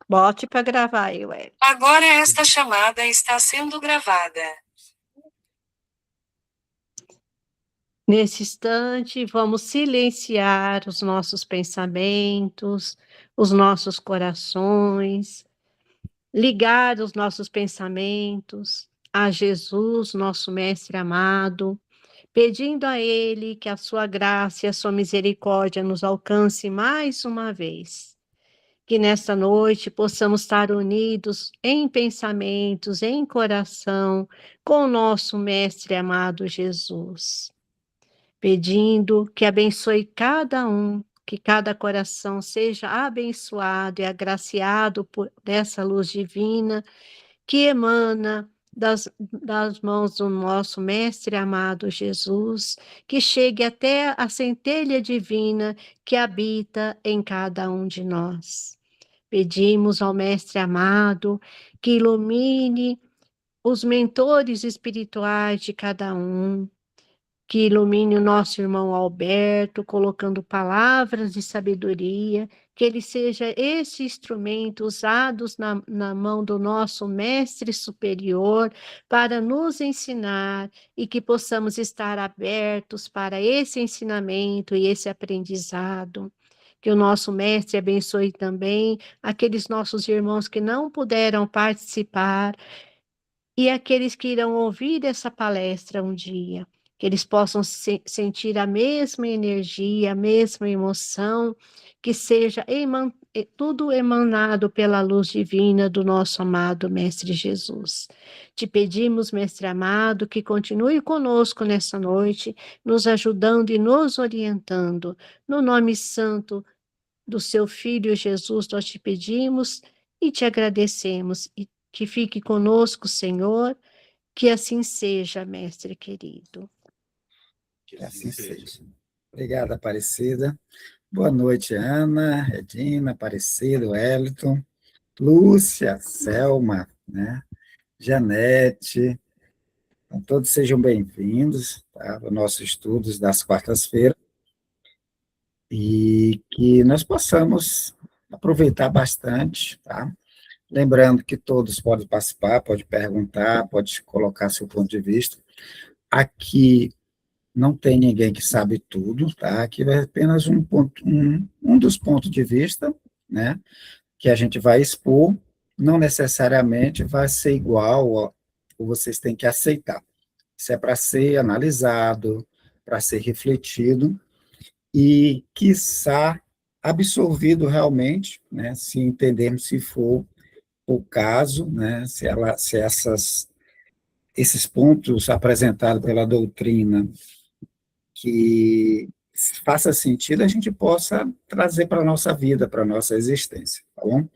Bote para gravar aí, Ué. Agora esta chamada está sendo gravada. Nesse instante, vamos silenciar os nossos pensamentos, os nossos corações, ligar os nossos pensamentos a Jesus, nosso Mestre amado, pedindo a Ele que a sua graça e a sua misericórdia nos alcance mais uma vez. Que nesta noite possamos estar unidos em pensamentos, em coração, com o nosso Mestre amado Jesus, pedindo que abençoe cada um, que cada coração seja abençoado e agraciado por essa luz divina que emana das mãos do nosso Mestre amado Jesus, que chegue até a centelha divina que habita em cada um de nós. Pedimos ao Mestre amado que ilumine os mentores espirituais de cada um, que ilumine o nosso irmão Alberto, colocando palavras de sabedoria, que ele seja esse instrumento usado na mão do nosso Mestre Superior para nos ensinar e que possamos estar abertos para esse ensinamento e esse aprendizado. Que o nosso Mestre abençoe também aqueles nossos irmãos que não puderam participar e aqueles que irão ouvir essa palestra um dia, que eles possam sentir a mesma energia, a mesma emoção, que seja tudo emanado pela luz divina do nosso amado Mestre Jesus. Te pedimos, Mestre amado, que continue conosco nessa noite, nos ajudando e nos orientando. No nome santo do seu Filho Jesus, nós te pedimos e te agradecemos, e que fique conosco, Senhor, que assim seja, Mestre querido. Que assim seja. Obrigada, Aparecida. Boa noite, Ana, Regina, Aparecida, Wellington, Lúcia, Selma, né? Janete. Então, todos sejam bem-vindos, tá? Aos nossos estudos das quartas-feiras, e que nós possamos aproveitar bastante, tá? Lembrando que todos podem participar, pode perguntar, pode colocar seu ponto de vista. Aqui não tem ninguém que sabe tudo, tá? Aqui é apenas um dos pontos de vista, né? Que a gente vai expor, não necessariamente vai ser igual, ou vocês têm que aceitar. Isso é para ser analisado, para ser refletido e, quiçá, absorvido realmente, né? Se entendermos se for o caso, né? Se esses pontos apresentados pela doutrina que faça sentido, a gente possa trazer para a nossa vida, para a nossa existência, tá bom?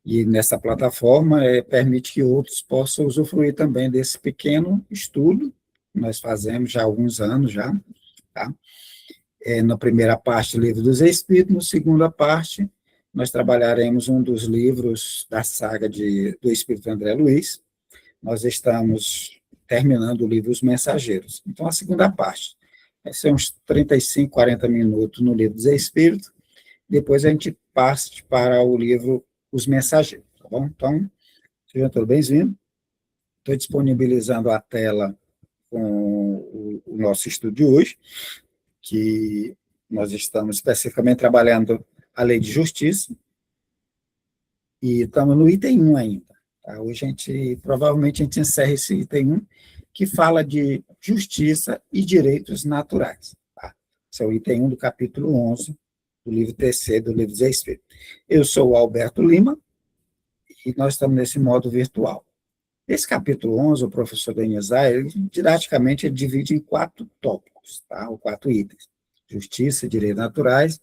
E nessa plataforma permite que outros possam usufruir também desse pequeno estudo que nós fazemos já há alguns anos já, tá? Na primeira parte, Livro dos Espíritos, na segunda parte, nós trabalharemos um dos livros da saga do Espírito André Luiz. Nós estamos terminando o livro Os Mensageiros. Então, a segunda parte vai ser uns 35, 40 minutos no Livro dos Espíritos, depois a gente passa para o livro Os Mensageiros, tá bom? Então, sejam todos bem-vindos. Estou disponibilizando a tela com o nosso estudo de hoje, que nós estamos especificamente trabalhando a Lei de Justiça, e estamos no item 1 ainda. Tá? Hoje provavelmente a gente encerra esse item 1, que fala de justiça e direitos naturais. Tá? Esse é o item 1 do capítulo 11, do livro terceiro do Livro dos Espíritos. Eu sou o Alberto Lima, e nós estamos nesse modo virtual. Esse capítulo 11, o professor Denizar, didaticamente, ele divide em 4 tópicos, tá? Ou 4 itens. Justiça e direitos naturais.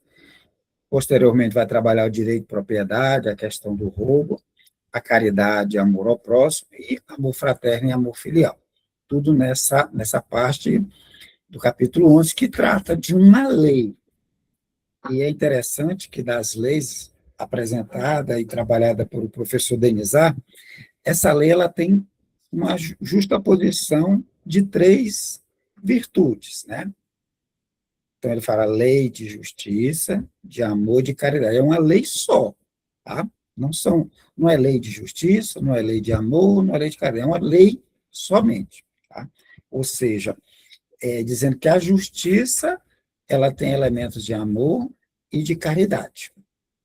Posteriormente, vai trabalhar o direito de propriedade, a questão do roubo, a caridade, amor ao próximo, e amor fraterno e amor filial. Tudo nessa parte do capítulo 11, que trata de uma lei. E é interessante que das leis apresentada e trabalhada pelo professor Denizar, essa lei ela tem uma justaposição de 3 virtudes, né? Então, ele fala lei de justiça, de amor e de caridade. É uma lei só, tá? Não é lei de justiça, não é lei de amor, não é lei de caridade, é uma lei somente. Tá? Ou seja, dizendo que a justiça ela tem elementos de amor e de caridade.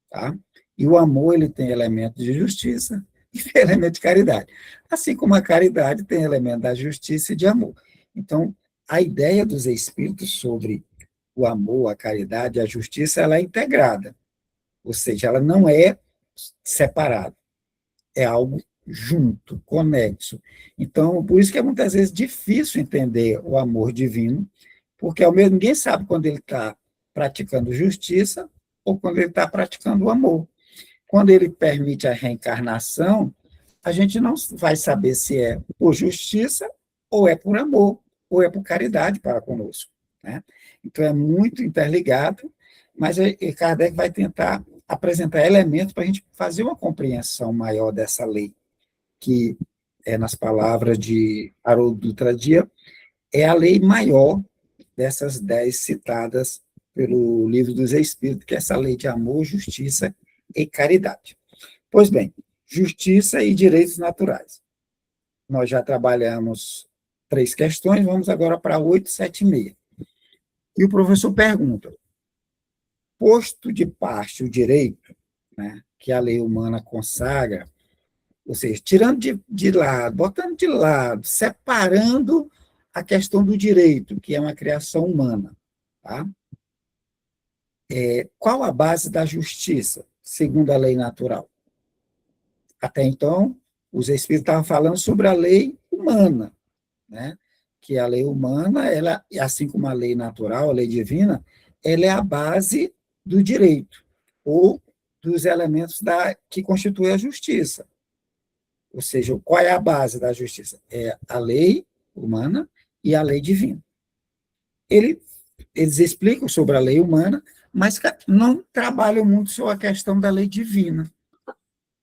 Tá? E o amor ele tem elementos de justiça e tem elemento de caridade. Assim como a caridade tem elemento da justiça e de amor. Então, a ideia dos espíritos sobre o amor, a caridade e a justiça, ela é integrada. Ou seja, ela não é separada. É algo junto, conexo. Então, por isso que é muitas vezes difícil entender o amor divino, porque ao mesmo ninguém sabe quando ele está praticando justiça ou quando ele está praticando o amor. Quando ele permite a reencarnação, a gente não vai saber se é por justiça ou é por amor, ou é por caridade para conosco. Né? Então, é muito interligado, mas Kardec vai tentar apresentar elementos para a gente fazer uma compreensão maior dessa lei, que, nas palavras de Haroldo Dutra Dias, é a lei maior dessas 10 citadas pelo Livro dos Espíritos, que é essa lei de amor, justiça e caridade. Pois bem, justiça e direitos naturais. Nós já trabalhamos 3 questões, vamos agora para 8, 7 e meia. E o professor pergunta, posto de parte o direito, né, que a lei humana consagra, ou seja, tirando de lado, botando de lado, separando a questão do direito, que é uma criação humana, tá? Qual a base da justiça, segundo a lei natural? Até então, os espíritos estavam falando sobre a lei humana, né? Que a lei humana, ela, assim como a lei natural, a lei divina, ela é a base do direito, ou dos elementos que constituem a justiça. Ou seja, qual é a base da justiça? É a lei humana e a lei divina. Eles explicam sobre a lei humana, mas não trabalham muito sobre a questão da lei divina.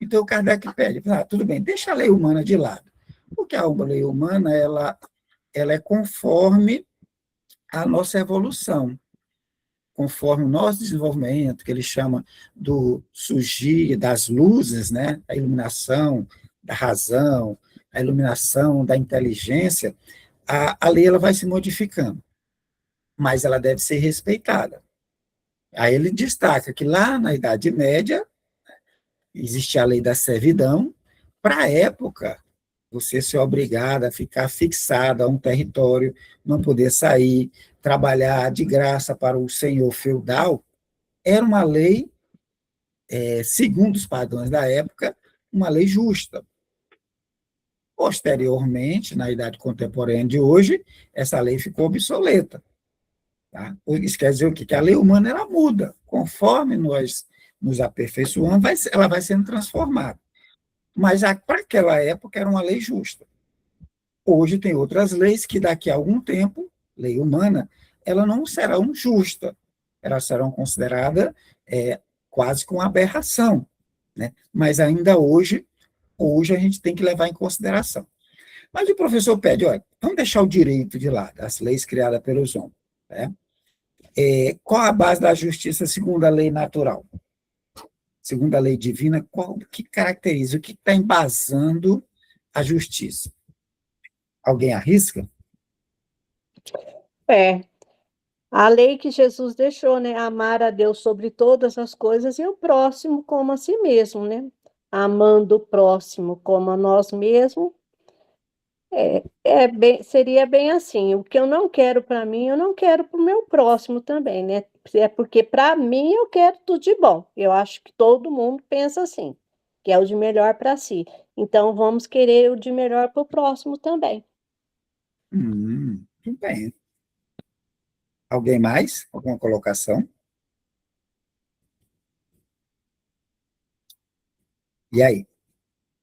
Então, o Kardec pede, tudo bem, deixa a lei humana de lado. Porque a lei humana, ela é conforme a nossa evolução, conforme o nosso desenvolvimento, que ele chama do surgir das luzes, né? A iluminação da razão, a iluminação da inteligência, a lei ela vai se modificando, mas ela deve ser respeitada. Aí ele destaca que lá na Idade Média existia a lei da servidão. Para a época, você ser obrigado a ficar fixado a um território, não poder sair, trabalhar de graça para o senhor feudal, era uma lei, segundo os padrões da época, uma lei justa. Posteriormente, na idade contemporânea de hoje, essa lei ficou obsoleta. Tá? Isso quer dizer o quê? Que a lei humana ela muda. Conforme nós nos aperfeiçoamos, ela vai sendo transformada. Mas para aquela época era uma lei justa. Hoje tem outras leis que daqui a algum tempo, lei humana, elas não serão justas. Elas serão consideradas quase com aberração. Né? Mas ainda hoje a gente tem que levar em consideração. Mas o professor pede, olha, vamos deixar o direito de lado, as leis criadas pelos homens. Né? Qual a base da justiça segundo a lei natural? Segundo a lei divina, o que caracteriza, o que está embasando a justiça? Alguém arrisca? A lei que Jesus deixou, né? Amar a Deus sobre todas as coisas e o próximo como a si mesmo, né? Amando o próximo como a nós mesmos, seria bem assim. O que eu não quero para mim, eu não quero para o meu próximo também, né? É porque para mim eu quero tudo de bom. Eu acho que todo mundo pensa assim, que é o de melhor para si. Então vamos querer o de melhor para o próximo também. Tudo bem. Alguém mais? Alguma colocação? E aí?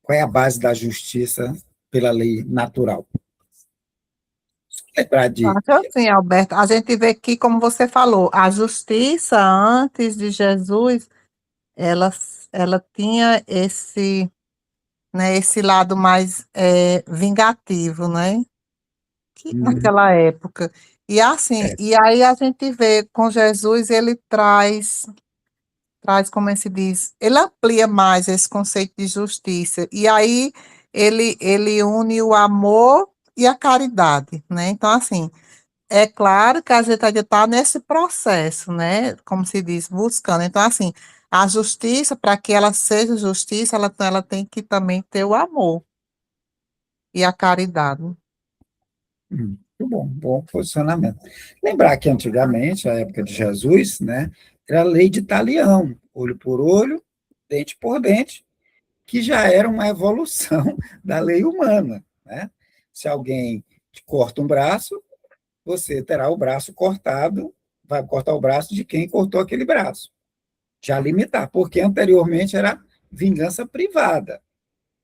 Qual é a base da justiça pela lei natural? Lembrar de... Acho assim, Alberto, a gente vê que, como você falou, a justiça antes de Jesus, ela, ela tinha esse, né, esse lado mais vingativo, né? Que naquela época. E assim, e aí a gente vê com Jesus, ele traz traz, como se diz, ele amplia mais esse conceito de justiça, e aí ele une o amor e a caridade, né? Então, assim, é claro que a gente ainda está nesse processo, né? Como se diz, buscando. Então, assim, a justiça, para que ela seja justiça, ela tem que também ter o amor e a caridade. Muito bom, bom posicionamento. Lembrar que antigamente, a época de Jesus, né, era a lei de talião, olho por olho, dente por dente, que já era uma evolução da lei humana, né? Se alguém te corta um braço, você terá o braço cortado, vai cortar o braço de quem cortou aquele braço. Já limitar, porque anteriormente era vingança privada.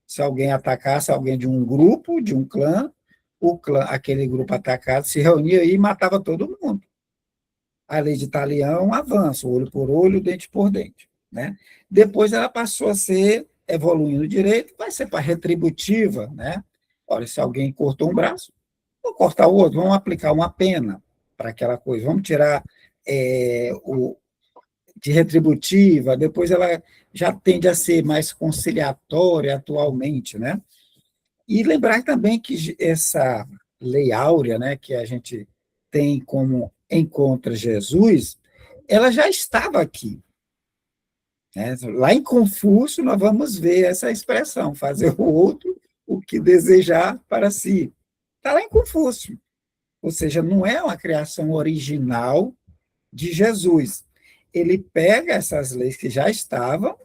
Se alguém atacasse alguém de um grupo, de um clã, aquele grupo atacado se reunia e matava todo mundo. A lei de Talião é um avanço, olho por olho, dente por dente. Né? Depois ela passou a ser, evoluindo o direito, vai ser para retributiva. Né? Olha, se alguém cortou um braço, vou cortar o outro, vamos aplicar uma pena para aquela coisa, vamos tirar de retributiva, depois ela já tende a ser mais conciliatória atualmente, né? E lembrar também que essa lei áurea, né, que a gente tem como encontra Jesus, ela já estava aqui. Né? Lá em Confúcio, nós vamos ver essa expressão, fazer o outro o que desejar para si. Está lá em Confúcio. Ou seja, não é uma criação original de Jesus. Ele pega essas leis que já estavam,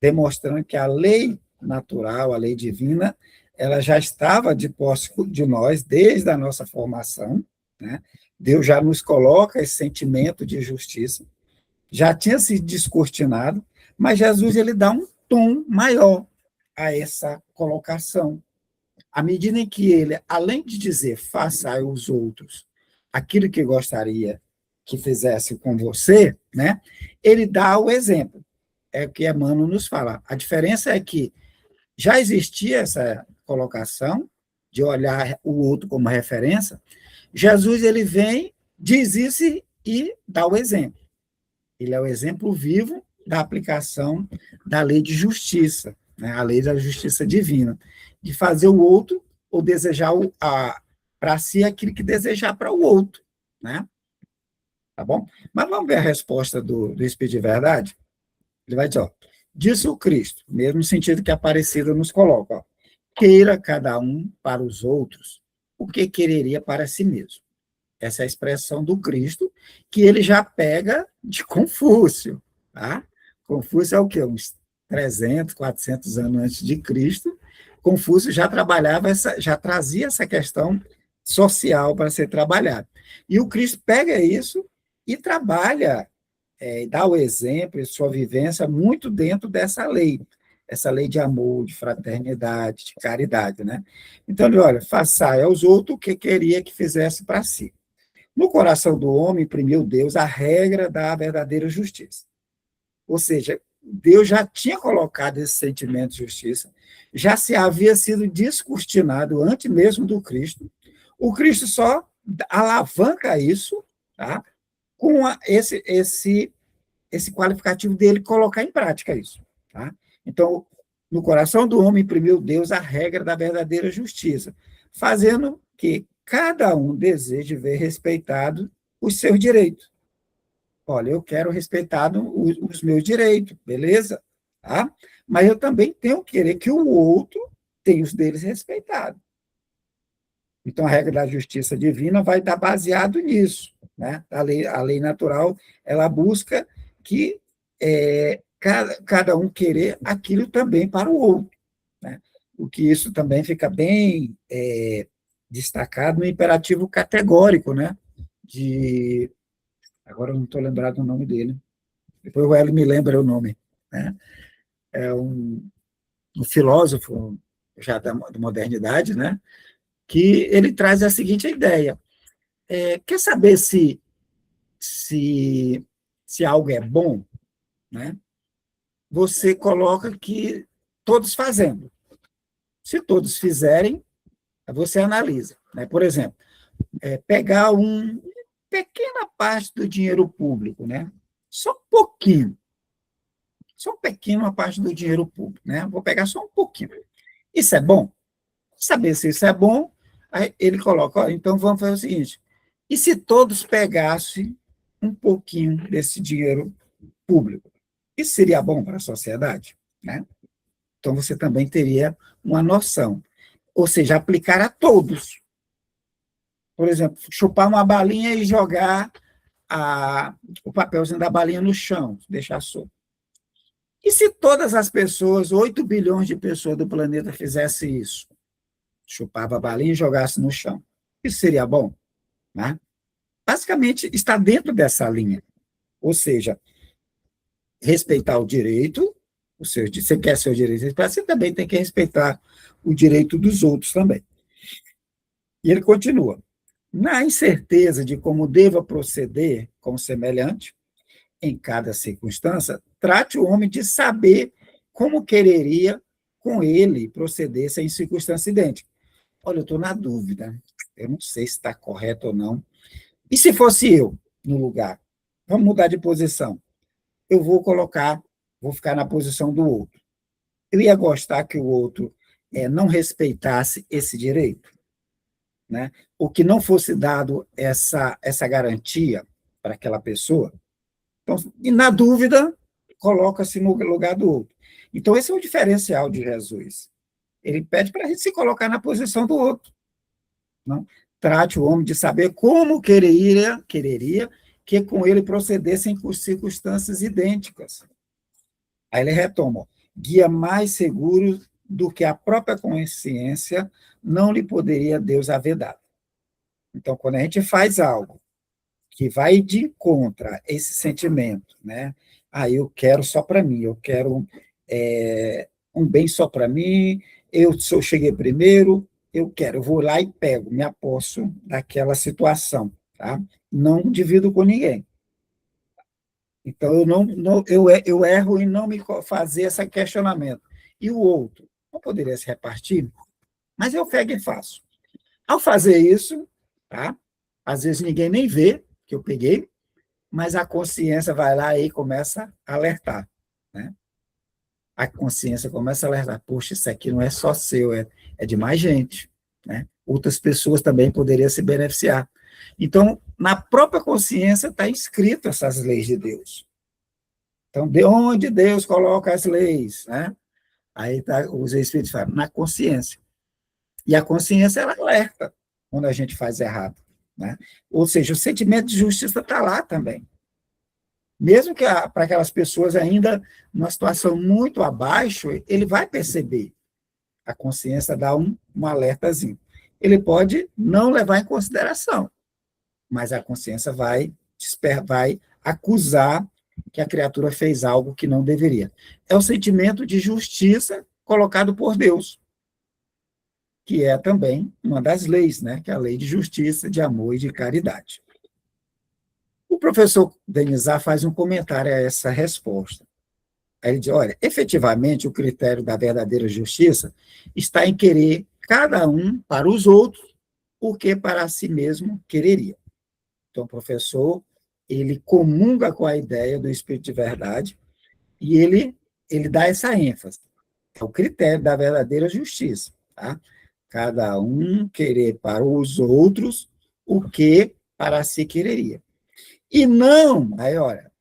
demonstrando que a lei natural, a lei divina, ela já estava de posse de nós desde a nossa formação, né? Deus já nos coloca esse sentimento de justiça, já tinha sido descortinado, mas Jesus ele dá um tom maior a essa colocação. À medida em que ele, além de dizer, faça aos outros aquilo que gostaria que fizesse com você, né? Ele dá o exemplo. É o que Emmanuel nos fala. A diferença é que já existia essa colocação de olhar o outro como referência. Jesus ele vem, diz isso e dá o exemplo. Ele é o exemplo vivo da aplicação da lei de justiça, né? A lei da justiça divina, de fazer o outro ou desejar para si aquilo que desejar para o outro, né? Tá bom? Mas vamos ver a resposta do Espírito de Verdade? Ele vai dizer, ó, disse o Cristo, mesmo sentido que a Aparecida nos coloca, ó, queira cada um para os outros o que quereria para si mesmo. Essa é a expressão do Cristo, que ele já pega de Confúcio. Tá? Confúcio é o quê? Uns 300, 400 anos antes de Cristo. Confúcio já trabalhava, já trazia essa questão social para ser trabalhada. E o Cristo pega isso e trabalha, dá o exemplo, sua vivência, muito dentro dessa lei. Essa lei de amor, de fraternidade, de caridade. Né? Então, ele, olha, façai aos outros o que queria que fizesse para si. No coração do homem imprimiu Deus a regra da verdadeira justiça. Ou seja, Deus já tinha colocado esse sentimento de justiça, já se havia sido descortinado antes mesmo do Cristo. O Cristo só alavanca isso, tá? Com esse qualificativo dele colocar em prática isso. Tá? Então, no coração do homem imprimiu Deus a regra da verdadeira justiça, fazendo que cada um deseje ver respeitado os seus direitos. Olha, eu quero respeitado os meus direitos, beleza? Tá? Mas eu também tenho que querer que o outro tenha os deles respeitados. Então, a regra da justiça divina vai estar baseado nisso. Né? A lei natural, ela busca que cada um querer aquilo também para o outro. Né? O que isso também fica bem destacado no imperativo categórico, né? Agora eu não estou lembrado do nome dele. Depois o Hélio me lembra o nome. Né? É um filósofo já da modernidade, né? Que ele traz a seguinte ideia. Quer saber se algo é bom? Né? Você coloca que todos fazendo. Se todos fizerem, você analisa. Né? Por exemplo, pegar uma pequena parte do dinheiro público, né? Só um pouquinho, só um pequeno uma parte do dinheiro público, né? Vou pegar só um pouquinho. Isso é bom? Saber se isso é bom, aí ele coloca, ó, então vamos fazer o seguinte, e se todos pegassem um pouquinho desse dinheiro público? Isso seria bom para a sociedade, né? Então, você também teria uma noção. Ou seja, aplicar a todos. Por exemplo, chupar uma balinha e jogar o papelzinho da balinha no chão, deixar solto. E se todas as pessoas, 8 bilhões de pessoas do planeta fizessem isso? Chupava a balinha e jogasse no chão. Isso seria bom, né? Basicamente, está dentro dessa linha. Ou seja, respeitar o direito, você quer seu direito, você também tem que respeitar o direito dos outros também. E ele continua. Na incerteza de como deva proceder com o semelhante, em cada circunstância, trate o homem de saber como quereria com ele proceder sem circunstância idêntica. Olha, eu estou na dúvida, eu não sei se está correto ou não. E se fosse eu no lugar? Vamos mudar de posição. Eu vou ficar na posição do outro. Eu ia gostar que o outro não respeitasse esse direito, né? Ou que não fosse dado essa garantia para aquela pessoa. Então, e na dúvida, coloca-se no lugar do outro. Então, esse é o diferencial de Jesus. Ele pede para a gente se colocar na posição do outro. Não? Trate o homem de saber como quereria que com ele procedessem com circunstâncias idênticas. Aí ele retoma, guia mais seguro do que a própria consciência não lhe poderia Deus haver dado. Então, quando a gente faz algo que vai de contra esse sentimento, né? Eu quero só para mim, eu quero um bem só para mim, eu cheguei primeiro, eu vou lá e pego, me aposso daquela situação, tá? Não divido com ninguém. Então, eu erro em não me fazer esse questionamento. E o outro? Não poderia se repartir? Mas eu pego e faço. Ao fazer isso, tá? Às vezes ninguém nem vê que eu peguei, mas a consciência vai lá e começa a alertar, né? A consciência começa a alertar, poxa, isso aqui não é só seu, é de mais gente, né? Outras pessoas também poderiam se beneficiar. Então, na própria consciência está escrito essas leis de Deus. Então, de onde Deus coloca as leis, né? Aí os Espíritos falam, na consciência. E a consciência, ela alerta quando a gente faz errado, né? Ou seja, o sentimento de justiça está lá também. Mesmo que para aquelas pessoas ainda numa situação muito abaixo, ele vai perceber. A consciência dá um alertazinho. Ele pode não levar em consideração, mas a consciência vai acusar que a criatura fez algo que não deveria. É o sentimento de justiça colocado por Deus, que é também uma das leis, né? Que é a lei de justiça, de amor e de caridade. O professor Denizar faz um comentário a essa resposta. Aí ele diz, olha, efetivamente o critério da verdadeira justiça está em querer cada um para os outros o que para si mesmo quereria. Então, o professor, ele comunga com a ideia do Espírito de Verdade e ele dá essa ênfase. É o critério da verdadeira justiça, tá? Cada um querer para os outros o que para si quereria. E não, aí olha,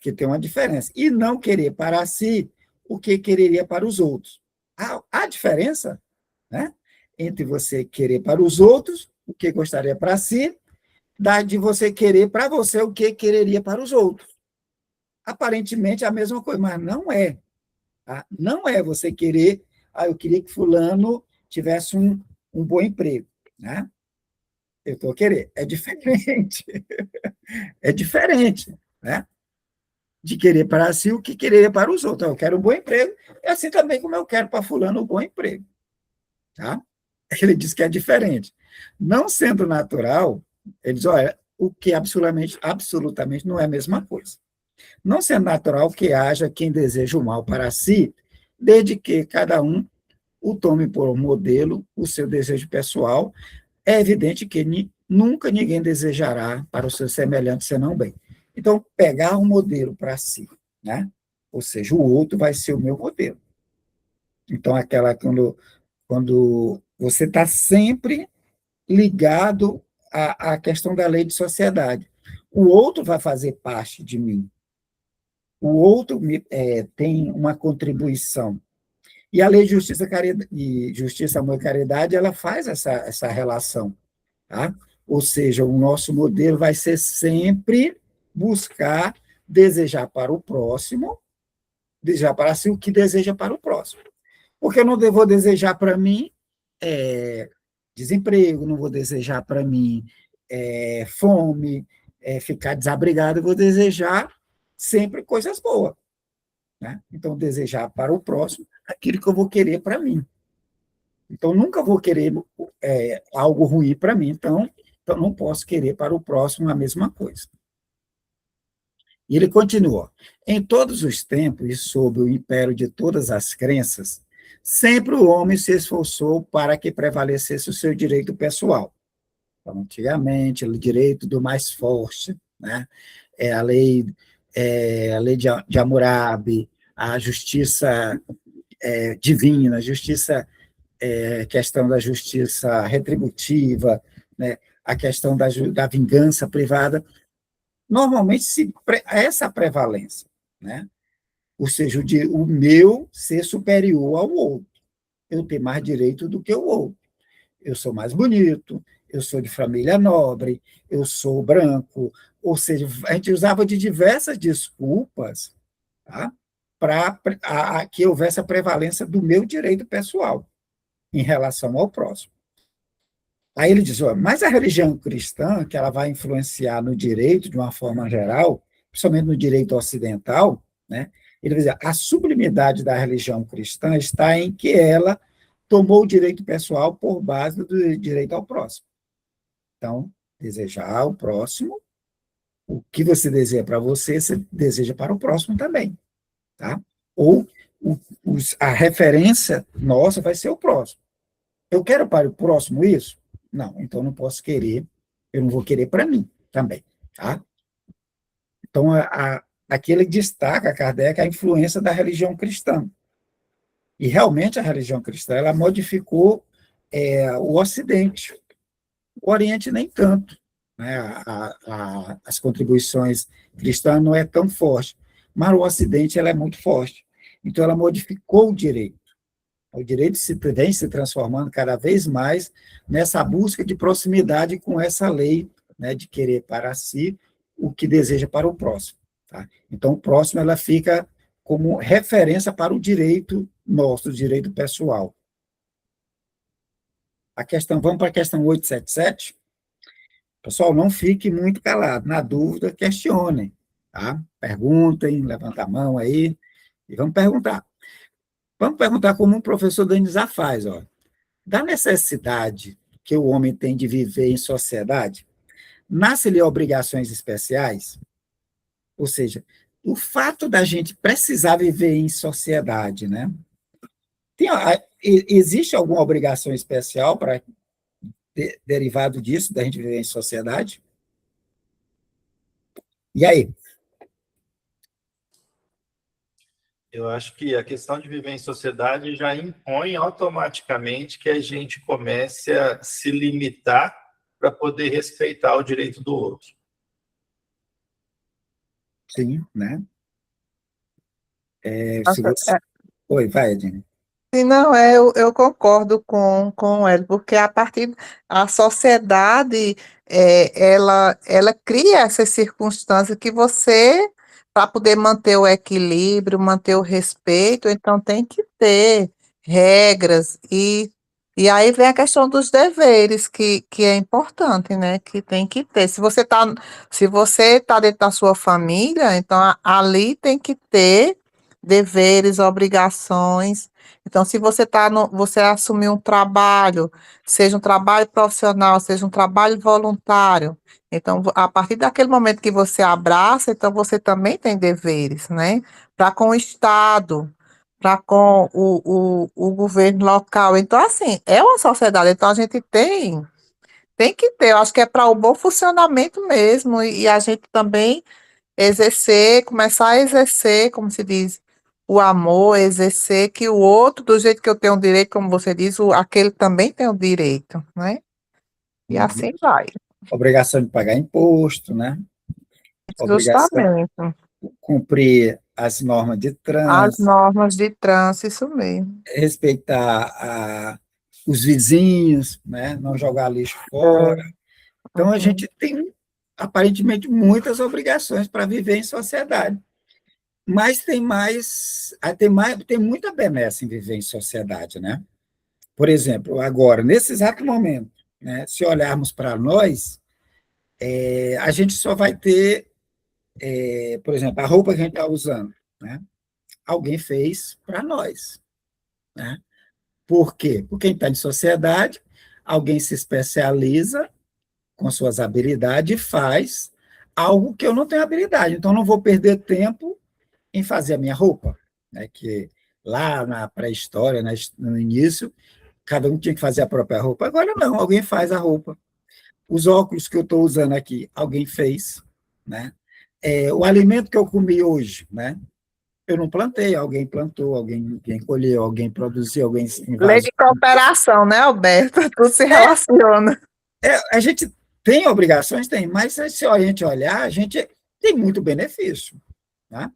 que tem uma diferença, e não querer para si o que quereria para os outros. Há diferença, né? Entre você querer para os outros o que gostaria para si, de você querer para você o que quereria para os outros. Aparentemente é a mesma coisa, mas não é. Tá? Não é você querer, eu queria que fulano tivesse um bom emprego, né? Eu estou querendo. É diferente. É diferente, né? De querer para si o que querer para os outros. Eu quero um bom emprego, é assim também como eu quero para fulano um bom emprego. Tá? Ele diz que é diferente. Não sendo natural, ele diz, olha, o que absolutamente não é a mesma coisa. Não sendo natural que haja quem deseja o mal para si, desde que cada um o tome por modelo, o seu desejo pessoal, é evidente que nunca ninguém desejará para o seu semelhante senão bem. Então, pegar um modelo para si, né? ou seja, o outro vai ser o meu modelo. Então, quando você está sempre ligado à questão da lei de sociedade. O outro vai fazer parte de mim. O outro tem uma contribuição. E a lei de justiça, amor e caridade, ela faz essa relação. Tá? Ou seja, o nosso modelo vai ser sempre buscar desejar para o próximo, desejar para si o que deseja para o próximo. Porque eu não vou desejar para mim desemprego, não vou desejar para mim fome, ficar desabrigado, eu vou desejar sempre coisas boas. Né? Então, desejar para o próximo aquilo que eu vou querer para mim. Então, nunca vou querer algo ruim para mim, então não posso querer para o próximo a mesma coisa. E ele continua: em todos os tempos e sob o império de todas as crenças, sempre o homem se esforçou para que prevalecesse o seu direito pessoal. Então, antigamente, o direito do mais forte, né? A lei de Hammurabi, a justiça divina, a justiça, questão da justiça retributiva, né? A questão da vingança privada. Normalmente, essa prevalência, né? Ou seja, o meu ser superior ao outro, eu ter mais direito do que o outro. Eu sou mais bonito, eu sou de família nobre, eu sou branco, ou seja, a gente usava de diversas desculpas, tá? Para que houvesse a prevalência do meu direito pessoal em relação ao próximo. Aí ele diz, mas a religião cristã, que ela vai influenciar no direito de uma forma geral, principalmente no direito ocidental, né? Ele vai dizer, a sublimidade da religião cristã está em que ela tomou o direito pessoal por base do direito ao próximo. Então, desejar ao próximo, o que você deseja para você deseja para o próximo também. Tá? Ou a referência nossa vai ser o próximo. Eu quero para o próximo isso? Não, então não posso querer, eu não vou querer para mim também. Tá? Então, aqui ele destaca, Kardec, a influência da religião cristã. E realmente a religião cristã ela modificou o Ocidente. O Oriente nem tanto. Né? As contribuições cristãs não é tão forte, mas o Ocidente ela é muito forte. Então, ela modificou o direito. O direito vem se transformando cada vez mais nessa busca de proximidade com essa lei, né, de querer para si o que deseja para o próximo. Tá? Então, o próximo ela fica como referência para o direito nosso, o direito pessoal. Vamos para a questão 877. Pessoal, não fique muito calado. Na dúvida, questionem. Tá? Perguntem, levanta a mão aí e vamos perguntar. Vamos perguntar como o professor Danizá faz. Da necessidade que o homem tem de viver em sociedade, nasce-lhe obrigações especiais? Ou seja, o fato da gente precisar viver em sociedade, né? Existe alguma obrigação especial para derivado disso, da gente viver em sociedade? E aí? Eu acho que a questão de viver em sociedade já impõe automaticamente que a gente comece a se limitar para poder respeitar o direito do outro. Sim, né? Oi, vai, Edine. Sim, não, eu concordo com ele, porque a sociedade, ela cria essas circunstâncias que você, para poder manter o equilíbrio, manter o respeito, então tem que ter regras, e aí vem a questão dos deveres, que é importante, né, que tem que ter. Se você tá dentro da sua família, então ali tem que ter deveres, obrigações. Então, se você assumir um trabalho, seja um trabalho profissional, seja um trabalho voluntário, então, a partir daquele momento que você abraça, então você também tem deveres, né? Para com o Estado, para com o governo local. Então, assim, é uma sociedade, então a gente tem que ter, eu acho que é para o bom funcionamento mesmo, e a gente também exercer, começar a exercer, como se diz, o amor, exercer que o outro, do jeito que eu tenho o direito, como você diz, aquele também tem o direito, né? E assim vai. Obrigação de pagar imposto, né? Obrigação Justamente. de cumprir as normas de As trânsito, normas de trânsito, isso mesmo. respeitar os vizinhos, né? Não jogar lixo fora. Então, a Uhum. gente tem, aparentemente, muitas obrigações para viver em sociedade. Mas tem muita benesse em viver em sociedade, né? Por exemplo, agora, nesse exato momento, né, se olharmos para nós, a gente só vai ter, por exemplo, a roupa que a gente está usando, né? Alguém fez para nós, né? Por quê? Porque quem está em sociedade, alguém se especializa com suas habilidades e faz algo que eu não tenho habilidade. Então, eu não vou perder tempo em fazer a minha roupa, né? Que lá na pré-história, no início, cada um tinha que fazer a própria roupa. Agora não, alguém faz a roupa. Os óculos que eu estou usando aqui, alguém fez, né? O alimento que eu comi hoje, né? Eu não plantei, alguém plantou, alguém colheu, alguém produziu, alguém Lei invasou. de cooperação, né, Alberto? Tudo se relaciona. A gente tem obrigações, tem, mas se a gente olhar, a gente tem muito benefício, né?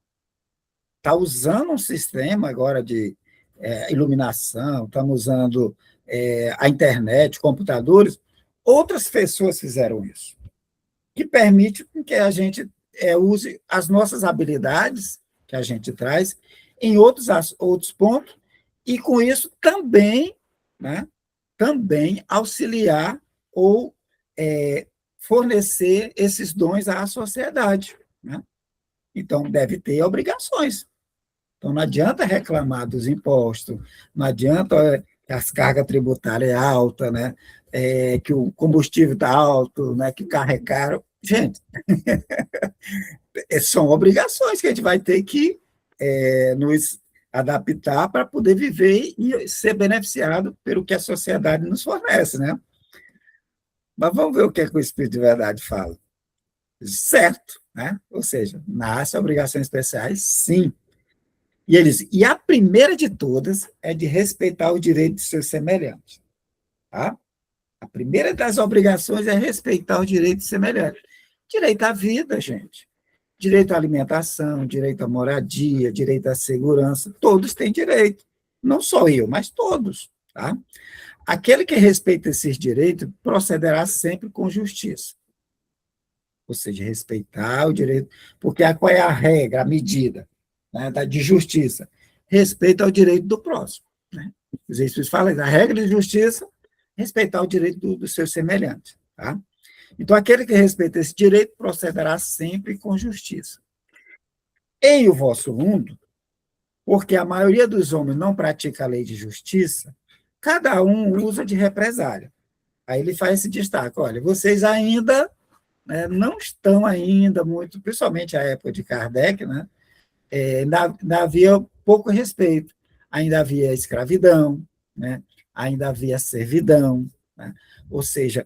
Está usando um sistema agora de iluminação, estamos usando a internet, computadores, outras pessoas fizeram isso, que permite que a gente use as nossas habilidades que a gente traz em outros pontos, e com isso também, né, também auxiliar ou fornecer esses dons à sociedade, né? Então, deve ter obrigações. Então, não adianta reclamar dos impostos, não adianta que as cargas tributárias é alta, né? Que o combustível está alto, né? Que o carro é caro. Gente, são obrigações que a gente vai ter que nos adaptar para poder viver e ser beneficiado pelo que a sociedade nos fornece, né? Mas vamos ver o que é que o Espírito de Verdade fala. Certo, né? Ou seja, nasce obrigações especiais, sim. E ele diz, e a primeira de todas é de respeitar o direito de seus semelhantes. Tá? A primeira das obrigações é respeitar o direito de semelhante. Direito à vida, gente. Direito à alimentação, direito à moradia, direito à segurança. Todos têm direito. Não só eu, mas todos. Tá? Aquele que respeita esses direitos procederá sempre com justiça. Ou seja, respeitar o direito. Porque qual é a regra, a medida, né, de justiça? Respeito ao direito do próximo. Né? Os Espíritos falam, a regra de justiça, respeitar o direito do seu semelhante. Tá? Então, aquele que respeita esse direito procederá sempre com justiça. Em o vosso mundo, porque a maioria dos homens não pratica a lei de justiça, cada um usa de represália. Aí ele faz esse destaque, olha, vocês ainda não estão ainda muito, principalmente a época de Kardec, né? Ainda havia pouco respeito, ainda havia escravidão, né? Ainda havia servidão, né? Ou seja,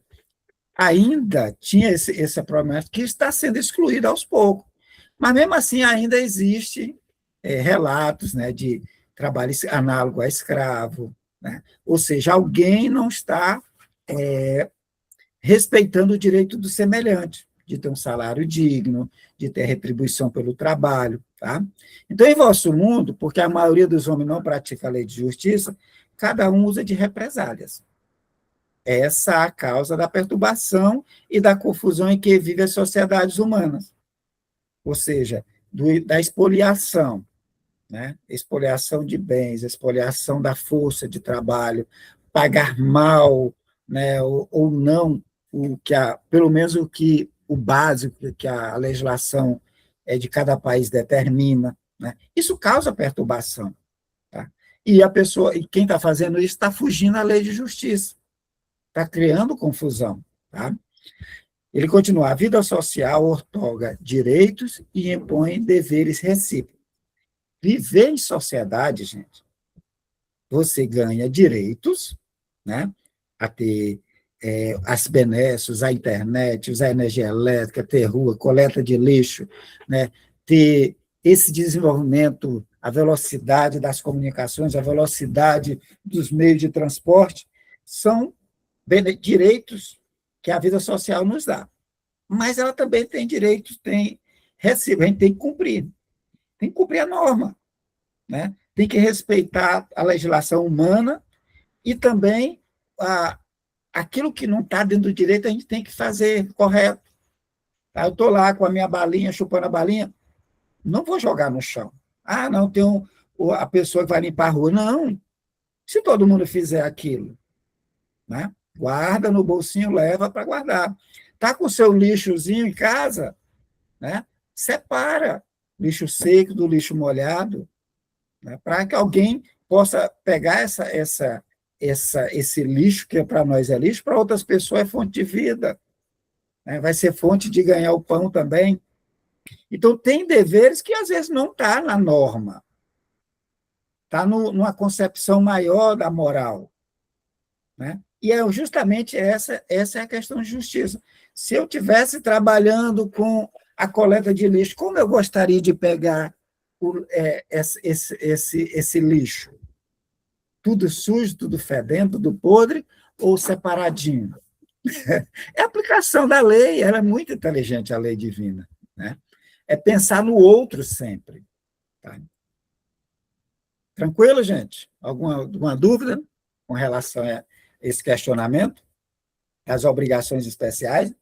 ainda tinha esse problema que está sendo excluído aos poucos. Mas, mesmo assim, ainda existe relatos, né, de trabalho análogo a escravo, né? Ou seja, alguém não está respeitando o direito do semelhante, de ter um salário digno, de ter retribuição pelo trabalho. Tá? Então, em vosso mundo, porque a maioria dos homens não pratica a lei de justiça, cada um usa de represálias. Essa é a causa da perturbação e da confusão em que vivem as sociedades humanas. Ou seja, da expoliação, né? Expoliação de bens, expoliação da força de trabalho, pagar mal, né? ou não, pelo menos o básico que a legislação de cada país determina. Né? Isso causa perturbação. Tá? E quem está fazendo isso está fugindo da lei de justiça, está criando confusão. Tá? Ele continua, a vida social outorga direitos e impõe deveres recíprocos. Viver em sociedade, gente, você ganha direitos, né, a ter as benesses, a internet, usar energia elétrica, ter rua, coleta de lixo, né? Ter esse desenvolvimento, a velocidade das comunicações, a velocidade dos meios de transporte, são direitos que a vida social nos dá. Mas ela também tem direitos, tem recibo, a gente tem que cumprir a norma, né? Tem que respeitar a legislação humana e também aquilo que não está dentro do direito, a gente tem que fazer correto. Tá? Eu estou lá com a minha balinha, chupando a balinha, não vou jogar no chão. Ah, não, tem a pessoa que vai limpar a rua. Não. Se todo mundo fizer aquilo, né? Guarda no bolsinho, leva para guardar. Está com o seu lixozinho em casa, né? Separa lixo seco do lixo molhado, né? Para que alguém possa pegar esse lixo, que para nós é lixo, para outras pessoas é fonte de vida, né? Vai ser fonte de ganhar o pão também. Então, tem deveres que, às vezes, não está na norma, está numa concepção maior da moral, né? E justamente essa é a questão de justiça. Se eu estivesse trabalhando com a coleta de lixo, como eu gostaria de pegar esse lixo? Tudo sujo, tudo fedendo, tudo podre, ou separadinho? É a aplicação da lei, ela é muito inteligente, a lei divina, né? É pensar no outro sempre. Tá? Tranquilo, gente? Alguma dúvida com relação a esse questionamento? As obrigações especiais?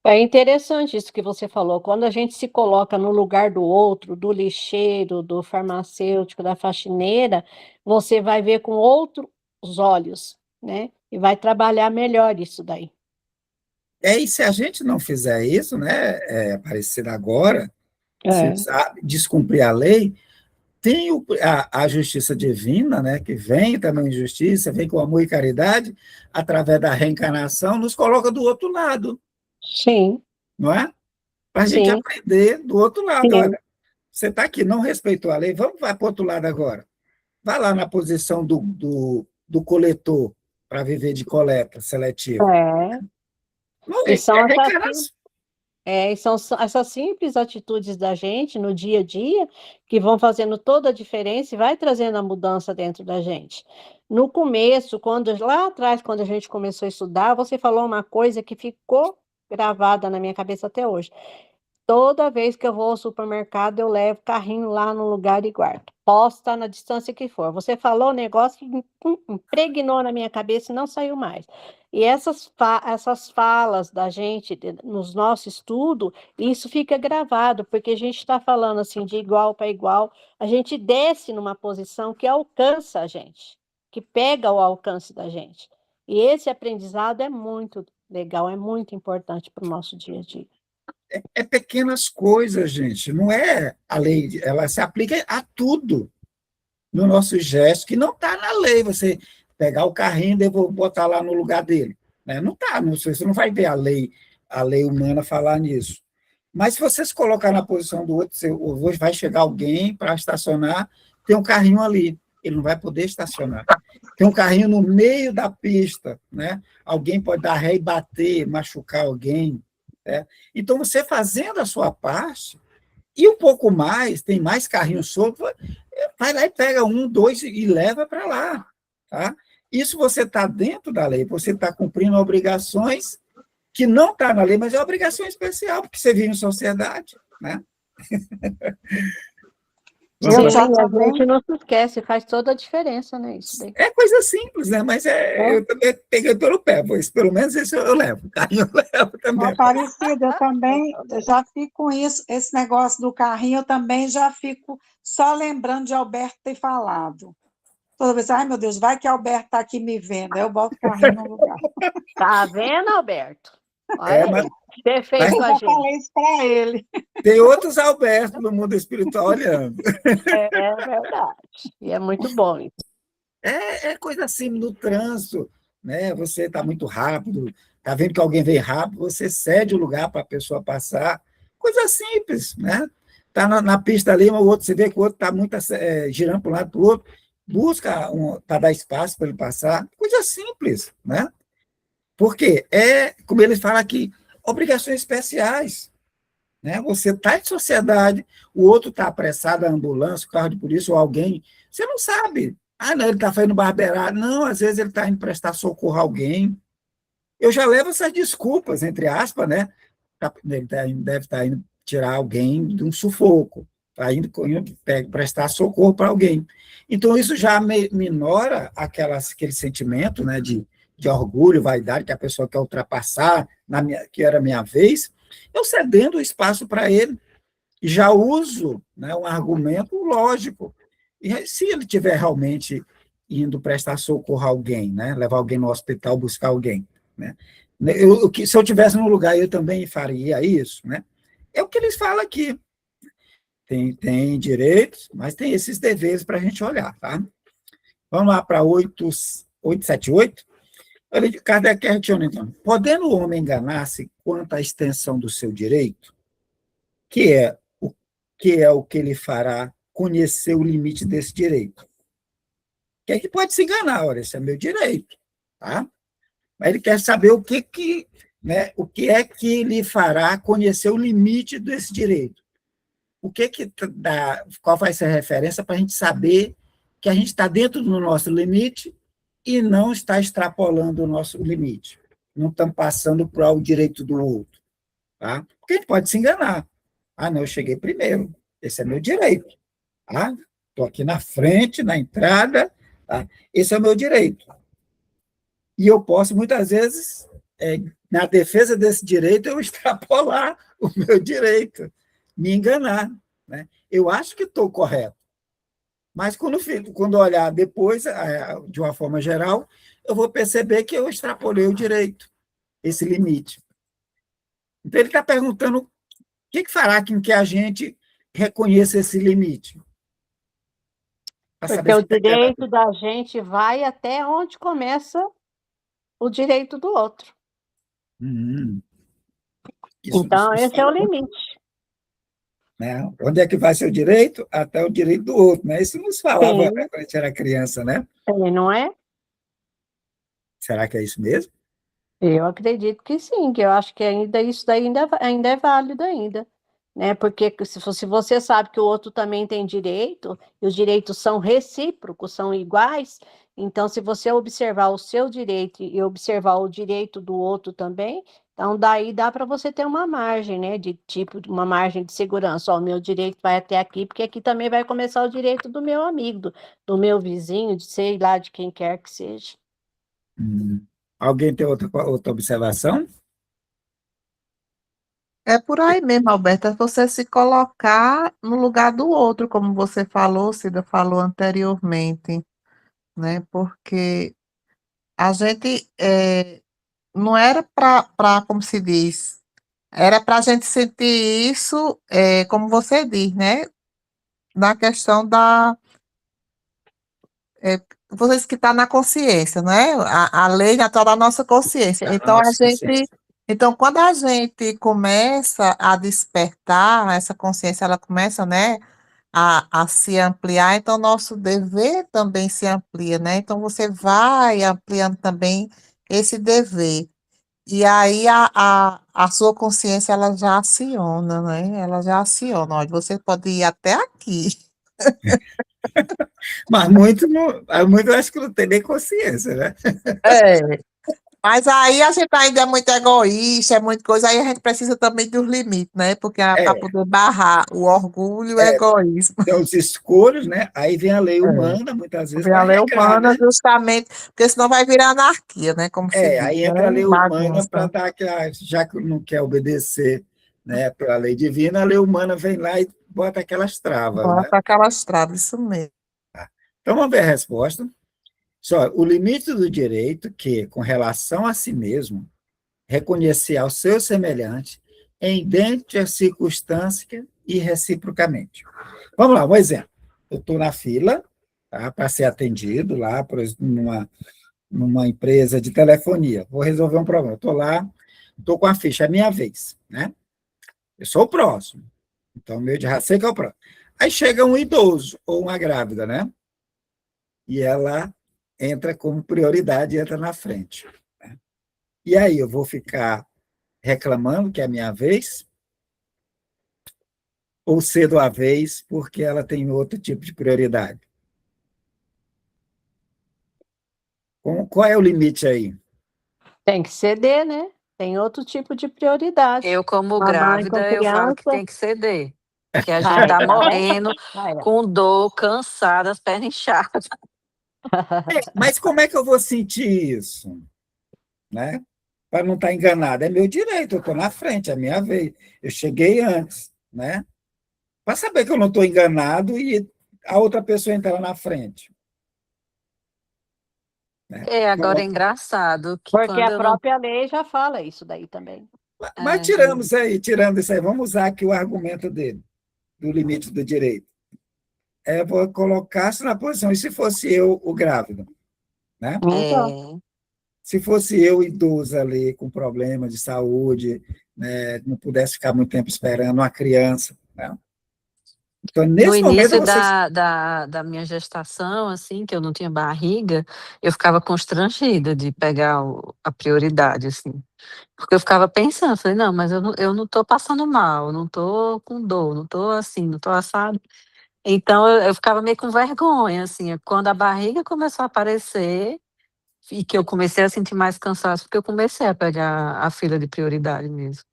É interessante isso que você falou. Quando a gente se coloca no lugar do outro, do lixeiro, do farmacêutico, da faxineira, você vai ver com outros olhos, né? E vai trabalhar melhor isso daí. E se a gente não fizer isso, né, Aparecida, agora, se descumprir a lei, tem a justiça divina, né, que vem também em justiça, vem com amor e caridade, através da reencarnação, nos coloca do outro lado. Sim. Não é? Para a gente aprender do outro lado. Sim. Olha, você está aqui, não respeitou a lei, vai para o outro lado agora. Vai lá na posição do coletor para viver de coleta seletiva. Não, E são essas simples atitudes da gente no dia a dia que vão fazendo toda a diferença e vai trazendo a mudança dentro da gente. No começo, lá atrás, quando a gente começou a estudar, você falou uma coisa que ficou gravada na minha cabeça até hoje. Toda vez que eu vou ao supermercado, eu levo o carrinho lá no lugar e guardo. Posso estar na distância que for. Você falou um negócio que impregnou na minha cabeça e não saiu mais. E essas falas da gente nos nosso estudo, isso fica gravado, porque a gente está falando assim de igual para igual, a gente desce numa posição que alcança a gente, que pega o alcance da gente. E esse aprendizado é muito legal, é muito importante para o nosso dia a dia. É pequenas coisas, gente. Não é a lei, ela se aplica a tudo no nosso gesto, que não está na lei. Você pegar o carrinho e botar lá no lugar dele. Né? Não está, você não vai ver a lei humana falar nisso. Mas se você se colocar na posição do outro, hoje vai chegar alguém para estacionar, tem um carrinho ali, ele não vai poder estacionar. Tem um carrinho no meio da pista, né? Alguém pode dar ré e bater, machucar alguém. Né? Então, você fazendo a sua parte, e um pouco mais, tem mais carrinhos soltos, vai lá e pega 1, 2 e leva para lá. Tá? Isso você está dentro da lei, você está cumprindo obrigações que não está na lei, mas é uma obrigação especial, porque você vive em sociedade. Né? Sim, a gente não se esquece, faz toda a diferença, né? Isso daí. É coisa simples, né? Mas eu também peguei pelo pé, pois pelo menos isso eu levo. Carrinho eu levo também. Aparecida, eu também já fico com isso, esse negócio do carrinho, eu também já fico só lembrando de Alberto ter falado. Toda vez, ai meu Deus, vai que Alberto está aqui me vendo, aí eu boto o carrinho no lugar. Tá vendo, Alberto? Olha aí, você fez com a gente. Eu já falei isso para ele. Tem outros Alberto no mundo espiritual olhando. É verdade. E é muito bom isso. É coisa assim no trânsito, né? Você está muito rápido, está vendo que alguém vem rápido, você cede o lugar para a pessoa passar. Coisa simples, né? Está na pista ali, o outro, você vê que o outro está muito girando para um lado para o outro, busca para dar espaço para ele passar. Coisa simples, né? Porque é, como ele fala aqui, obrigações especiais. Né? Você está em sociedade, o outro está apressado, a ambulância, o carro de polícia ou alguém, você não sabe. Ah, não, ele está fazendo barbeirada. Não, às vezes ele está indo prestar socorro a alguém. Eu já levo essas desculpas, entre aspas, né? Ele deve estar indo tirar alguém de um sufoco, está indo prestar socorro para alguém. Então, isso já minora aquele sentimento, né, de orgulho, vaidade, que a pessoa quer ultrapassar, que era a minha vez, eu cedendo o espaço para ele, e já uso, né, um argumento lógico. E se ele estiver realmente indo prestar socorro a alguém, né, levar alguém no hospital, buscar alguém, né, se eu tivesse no lugar, eu também faria isso, né? É o que eles falam aqui. Tem direitos, mas tem esses deveres para a gente olhar, tá? Vamos lá para 878. Kardec questiona, então. Podendo o homem enganar-se quanto à extensão do seu direito, que é o que ele fará conhecer o limite desse direito? Que é que pode se enganar, olha, esse é meu direito, tá? Mas ele quer saber né, o que é que lhe fará conhecer o limite desse direito. Qual vai ser a referência para a gente saber que a gente está dentro do nosso limite e não está extrapolando o nosso limite. Não estamos passando para o direito do outro. Tá? Porque a gente pode se enganar. Ah, não, eu cheguei primeiro. Esse é meu direito. Tá? Estou aqui na frente, na entrada. Tá? Esse é o meu direito. E eu posso, muitas vezes, na defesa desse direito, eu extrapolar o meu direito, me enganar. Né? Eu acho que estou correto. Mas quando olhar depois, de uma forma geral, eu vou perceber que eu extrapolei o direito, esse limite. Então, ele está perguntando o que fará com que a gente reconheça esse limite. Porque o direito da gente vai até onde começa o direito do outro. Então, esse é o limite. Né? Onde é que vai seu direito? Até o direito do outro. Né? Isso nos falava, né, quando a gente era criança, né? Não é? Será que é isso mesmo? Eu acredito que sim, que eu acho que isso daí ainda é válido ainda. Né? Porque se você sabe que o outro também tem direito, e os direitos são recíprocos, são iguais, então se você observar o seu direito e observar o direito do outro também, então daí dá para você ter uma margem, né? Uma margem de segurança. Ó, o meu direito vai até aqui, porque aqui também vai começar o direito do meu amigo, do meu vizinho, de sei lá, de quem quer que seja. Alguém tem outra observação? É por aí mesmo, Alberto, é você se colocar no lugar do outro, como você falou, Cida falou anteriormente, né? Porque a gente não era como se diz, era para a gente sentir isso, como você diz, né? Na questão vocês que está na consciência, né? A lei natural da nossa consciência. Então, quando a gente começa a despertar, essa consciência, ela começa, né, a se ampliar, então nosso dever também se amplia, né? Então, você vai ampliando também esse dever. E aí, a sua consciência, ela já aciona, né? Ela já aciona. Olha, você pode ir até aqui. Mas muito eu acho que não tem nem consciência, né? É. Mas aí a gente ainda é muito egoísta, é muita coisa, aí a gente precisa também dos limites, né? Porque para poder barrar o orgulho e o egoísmo. Tem os escolhos, né? Aí vem a lei humana, muitas vezes, Vem a lei regrar, humana, né? justamente, porque senão vai virar anarquia, né? Como se diz, Aí entra a lei humana para dar aquela, já que não quer obedecer, né, pela lei divina, a lei humana vem lá e bota aquelas travas, né? Bota aquelas travas, isso mesmo. Então, vamos ver a resposta. Só, o limite do direito que, com relação a si mesmo, reconhecer ao seu semelhante em idêntica circunstância e reciprocamente. Vamos lá, um exemplo. Eu estou na fila, tá, para ser atendido lá numa empresa de telefonia. Vou resolver um problema. Estou lá, estou com a ficha, é minha vez, né? Eu sou o próximo. Então, meu de já sei que é o próximo. Aí chega um idoso ou uma grávida, né? E ela entra como prioridade, entra na frente. Né? E aí, eu vou ficar reclamando que é a minha vez? Ou cedo a vez porque ela tem outro tipo de prioridade? Qual é o limite aí? Tem que ceder, né? Tem outro tipo de prioridade. Eu, como Mamãe com grávida, eu falo que criança. tem que ceder. Que a gente Vai, tá tá vendo? morrendo, Vai. com dor, cansada, as pernas inchadas. Mas como é que eu vou sentir isso? Né? Para não estar enganado. É meu direito, eu estou na frente, é minha vez. Eu cheguei antes, né? Para saber que eu não estou enganado e a outra pessoa entrar na frente. Né? Agora é engraçado que Porque quando a eu não. própria lei já fala isso daí também. Mas tirando isso aí, vamos usar aqui o argumento dele, do limite do direito. Vou colocar-se na posição, e se fosse eu o grávido? Né? Então, Se fosse eu idoso ali, com problema de saúde, né, não pudesse ficar muito tempo esperando uma criança. Né? Então, No nesse momento, início vocês. da minha gestação, assim, que eu não tinha barriga, eu ficava constrangida de pegar a prioridade, assim. Porque eu ficava pensando, falei, não, mas eu não tô passando mal, eu não tô com dor, não tô assim, não tô assado. Então, eu ficava meio com vergonha, assim, quando a barriga começou a aparecer, e que eu comecei a sentir mais cansaço, porque eu comecei a pegar a fila de prioridade mesmo.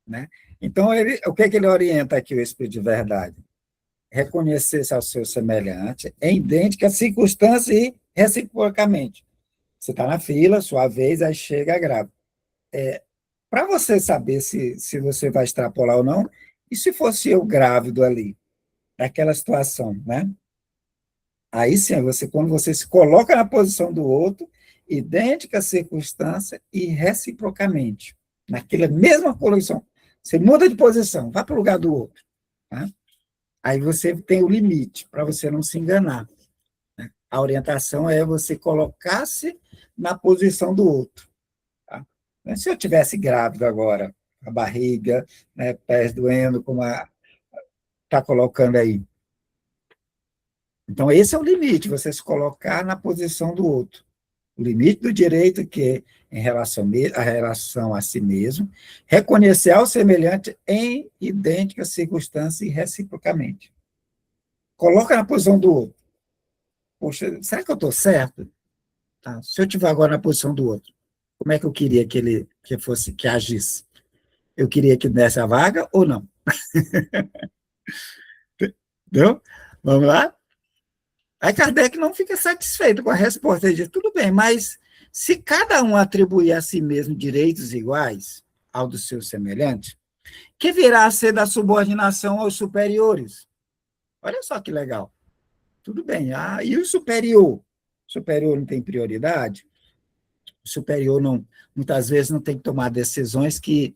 Né? Então, o que ele orienta aqui, o Espírito de Verdade? Reconhecer-se ao seu semelhante em idêntica circunstância e reciprocamente. Você está na fila, sua vez, aí chega a grávida. Para você saber se você vai extrapolar ou não, e se fosse eu grávido ali, naquela situação, né? Aí sim, quando você se coloca na posição do outro, idêntica circunstância e reciprocamente, naquela mesma posição. Você muda de posição, vai para o lugar do outro. Tá? Aí você tem o limite, para você não se enganar. Né? A orientação é você colocar-se na posição do outro. Tá? Se eu tivesse grávido agora, a barriga, né, pés doendo, como está colocando aí. Então, esse é o limite, você se colocar na posição do outro. O limite do direito que é em relação a si mesmo, reconhecer ao semelhante em idêntica circunstância e reciprocamente. Coloca na posição do outro. Poxa, será que eu estou certo? Tá. Se eu estiver agora na posição do outro, como é que eu queria que agisse? Eu queria que desse a vaga ou não? Entendeu? Vamos lá? Aí Kardec não fica satisfeito com a resposta. Ele diz, tudo bem, mas se cada um atribuir a si mesmo direitos iguais ao do seu semelhante, que virá a ser da subordinação aos superiores? Olha só que legal. Tudo bem. E o superior? O superior não tem prioridade? O superior, não, muitas vezes, não tem que tomar decisões que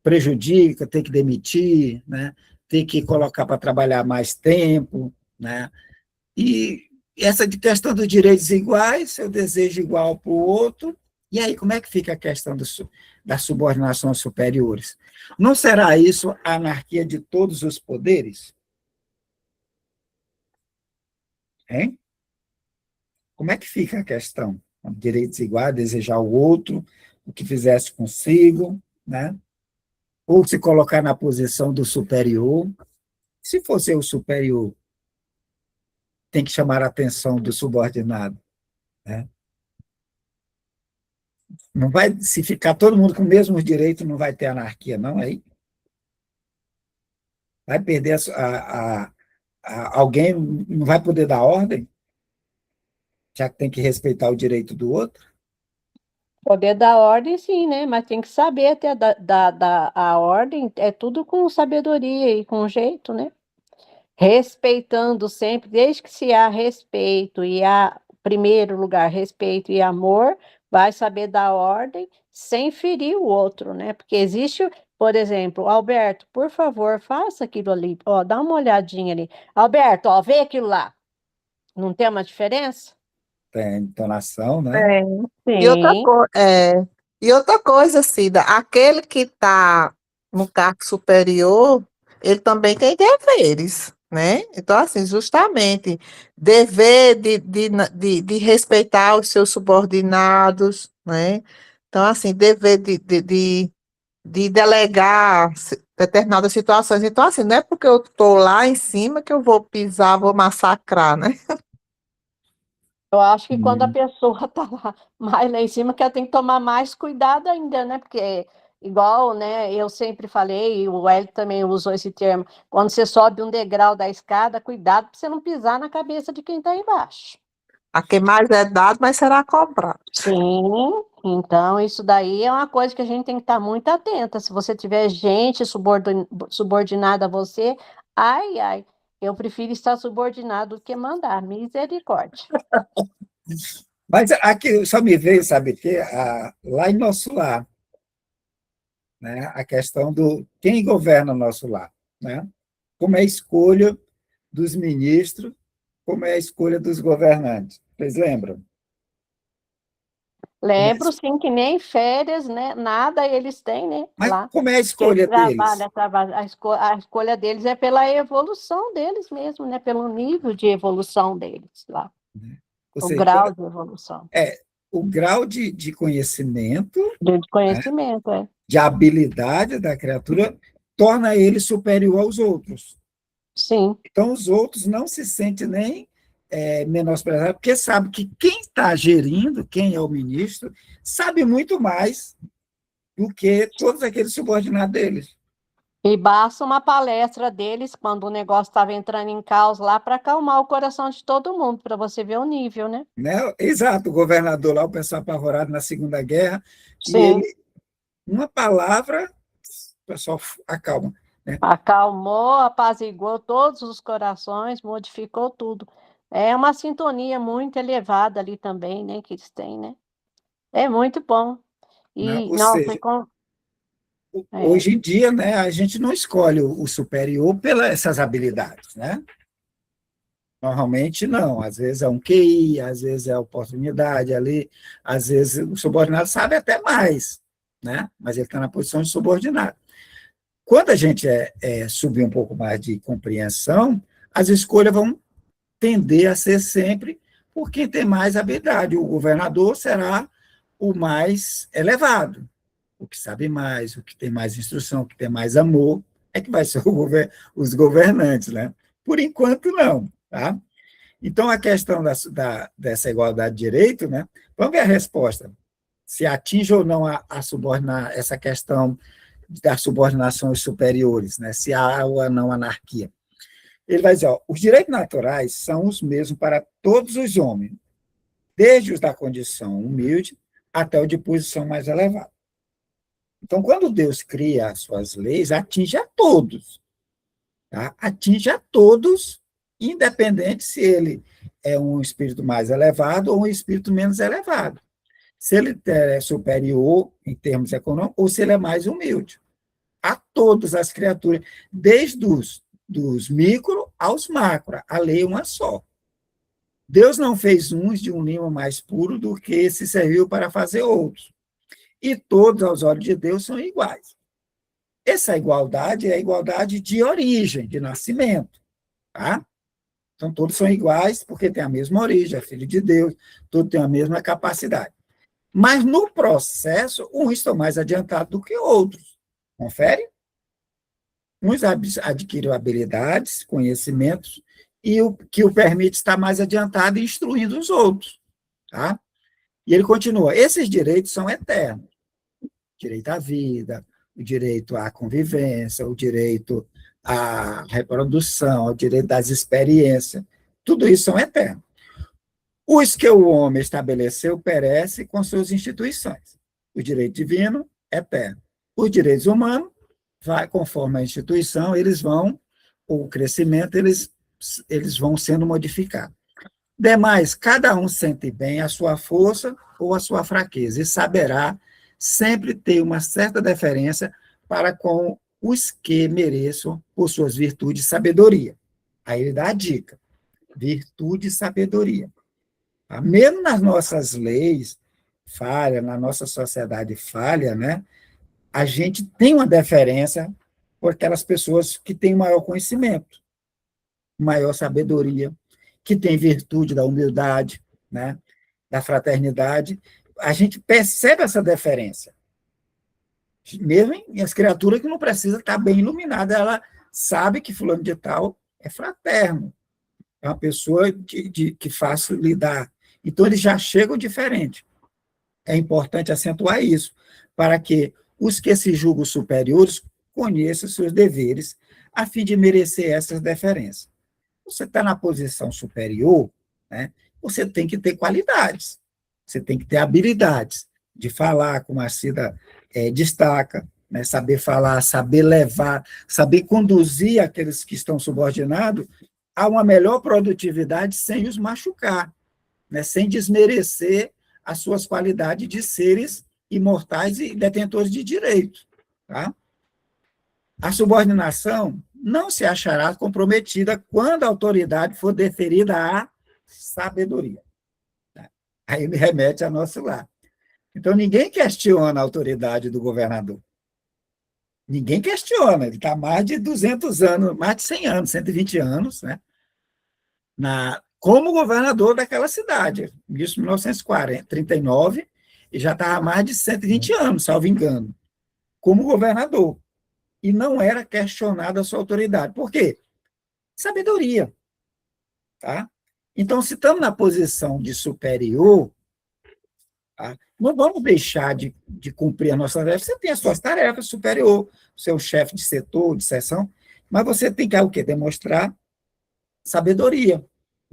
prejudicam, tem que demitir, né? Tem que colocar para trabalhar mais tempo, né? E essa de questão dos direitos iguais, eu desejo igual para o outro, e aí como é que fica a questão da subordinação aos superiores? Não será isso a anarquia de todos os poderes? Hein? Como é que fica a questão? Direitos iguais, desejar ao outro o que fizesse consigo, né? Ou se colocar na posição do superior. Se fosse o superior, tem que chamar a atenção do subordinado, né? Não vai, se ficar todo mundo com os mesmos direitos, não vai ter anarquia, não, aí vai perder alguém, não vai poder dar ordem, já que tem que respeitar o direito do outro. poder dar ordem, sim, né? Mas tem que saber até dar a ordem, é tudo com sabedoria e com jeito, né? Respeitando sempre, desde que se há respeito e há, primeiro lugar, respeito e amor, vai saber dar ordem sem ferir o outro, né? Porque existe, por exemplo, Alberto, por favor, faça aquilo ali, ó, dá uma olhadinha ali. Alberto, ó, vê aquilo lá. Não tem uma diferença? Tem entonação, né? Sim. E outra coisa, Cida, aquele que está no cargo superior, ele também tem deveres, né? Então, assim, justamente, dever de respeitar os seus subordinados, né? Então, assim, dever de delegar determinadas situações. Então, assim, não é porque eu estou lá em cima que eu vou pisar, vou massacrar, né? Eu acho que quando a Hum. pessoa está lá, mais lá em cima, que ela tem que tomar mais cuidado ainda, né? Porque, igual, né, eu sempre falei, e o Hélio também usou esse termo, quando você sobe um degrau da escada, cuidado para você não pisar na cabeça de quem está embaixo. A quem mais é dado, mas será cobrado. Sim, então isso daí é uma coisa que a gente tem que estar muito atenta. Se você tiver gente subordinada a você, ai, ai, eu prefiro estar subordinado do que mandar, misericórdia. Mas aqui só me veio, sabe o quê? Lá em nosso lar, né? A questão do quem governa o nosso lar, né? Como é a escolha dos ministros, como é a escolha dos governantes. Vocês lembram? Lembro, sim, que nem férias, né? Nada eles têm, né? Mas Lá. como é a Que eles escolha deles? trabalham, a escolha deles é pela evolução deles mesmo, né? Pelo nível de evolução deles lá, Ou o seja, grau de evolução, o grau de conhecimento, de né, conhecimento, é. de habilidade da criatura, torna ele superior aos outros. Sim. Então, os outros não se sentem nem menosprezados, porque sabe que quem está gerindo, quem é o ministro, sabe muito mais do que todos aqueles subordinados deles. E basta uma palestra deles, quando o negócio estava entrando em caos lá, para acalmar o coração de todo mundo, para você ver o nível, né? Né? Exato, o governador lá, o pessoal apavorado na Segunda Guerra, e Sim. ele, uma palavra, o pessoal acalma. Né? Acalmou, apaziguou todos os corações, modificou tudo. É uma sintonia muito elevada ali também, né, que eles têm, né? É muito bom. Né? E, Ou nossa, seja, é, hoje em dia, né, a gente não escolhe o superior pelas essas habilidades, né? Normalmente não, às vezes é um QI, às vezes é oportunidade ali, às vezes o subordinado sabe até mais, né? Mas ele está na posição de subordinado. Quando a gente subir um pouco mais de compreensão, as escolhas vão tender a ser sempre por quem tem mais habilidade. O governador será o mais elevado, o que sabe mais, o que tem mais instrução, o que tem mais amor, é que vai ser os governantes, né? Por enquanto, não, tá? Então, a questão dessa igualdade de direito, né? Vamos ver a resposta. Se atinge ou não a subordinar essa questão da subordinação aos superiores, né? Se há ou não anarquia. Ele vai dizer, ó, os direitos naturais são os mesmos para todos os homens, desde os da condição humilde até o de posição mais elevada. Então, quando Deus cria as suas leis, atinge a todos. Tá? Atinge a todos, independente se ele é um espírito mais elevado ou um espírito menos elevado. Se ele é superior em termos econômicos ou se ele é mais humilde. A todas as criaturas, desde dos micro aos macro. A lei é uma só. Deus não fez uns de um limo mais puro do que se serviu para fazer outros. E todos, aos olhos de Deus, são iguais. Essa igualdade é a igualdade de origem, de nascimento. Tá? Então, todos são iguais porque têm a mesma origem, é filho de Deus, todos têm a mesma capacidade. Mas, no processo, uns estão mais adiantados do que outros. Confere? Uns adquirem habilidades, conhecimentos, e o que o permite estar mais adiantado e instruindo os outros. Tá? E ele continua, esses direitos são eternos. O direito à vida, o direito à convivência, o direito à reprodução, o direito das experiências, tudo isso são eternos. Os que o homem estabeleceu perecem com suas instituições. O direito divino, eterno. Os direitos humanos, conforme a instituição, eles vão, o crescimento, eles vão sendo modificados. Demais, cada um sente bem a sua força ou a sua fraqueza e saberá sempre ter uma certa deferência para com os que mereçam por suas virtudes e sabedoria. Aí ele dá a dica, virtude e sabedoria. Mesmo nas nossas leis falha, na nossa sociedade falha, né? A gente tem uma deferência por aquelas pessoas que têm maior conhecimento, maior sabedoria, que têm virtude da humildade, né? Da fraternidade, a gente percebe essa deferência. Mesmo em as criaturas que não precisam estar bem iluminadas, ela sabe que fulano de tal é fraterno, é uma pessoa que fácil lidar. Então, eles já chegam diferente. É importante acentuar isso, para que os que se julgam superiores conheçam seus deveres, a fim de merecer essas deferências. Você está na posição superior, né, você tem que ter qualidades, você tem que ter habilidades de falar, como a Cida destaca, né, saber falar, saber levar, saber conduzir aqueles que estão subordinados a uma melhor produtividade sem os machucar, né, sem desmerecer as suas qualidades de seres imortais e detentores de direito. Tá? A subordinação não se achará comprometida quando a autoridade for deferida à sabedoria. Aí me remete a nosso lar. Então, ninguém questiona a autoridade do governador. Ninguém questiona. Ele está há mais de 200 anos, mais de 100 anos, 120 anos, né? Como governador daquela cidade. Isso em 1939, e já estava há mais de 120 anos, salvo engano, como governador. E não era questionada a sua autoridade. Por quê? Sabedoria. Tá? Então, se estamos na posição de superior, tá? Não vamos deixar de cumprir as nossas tarefas. Você tem as suas tarefas superior, seu chefe de setor, de seção, mas você tem que o quê? Demonstrar sabedoria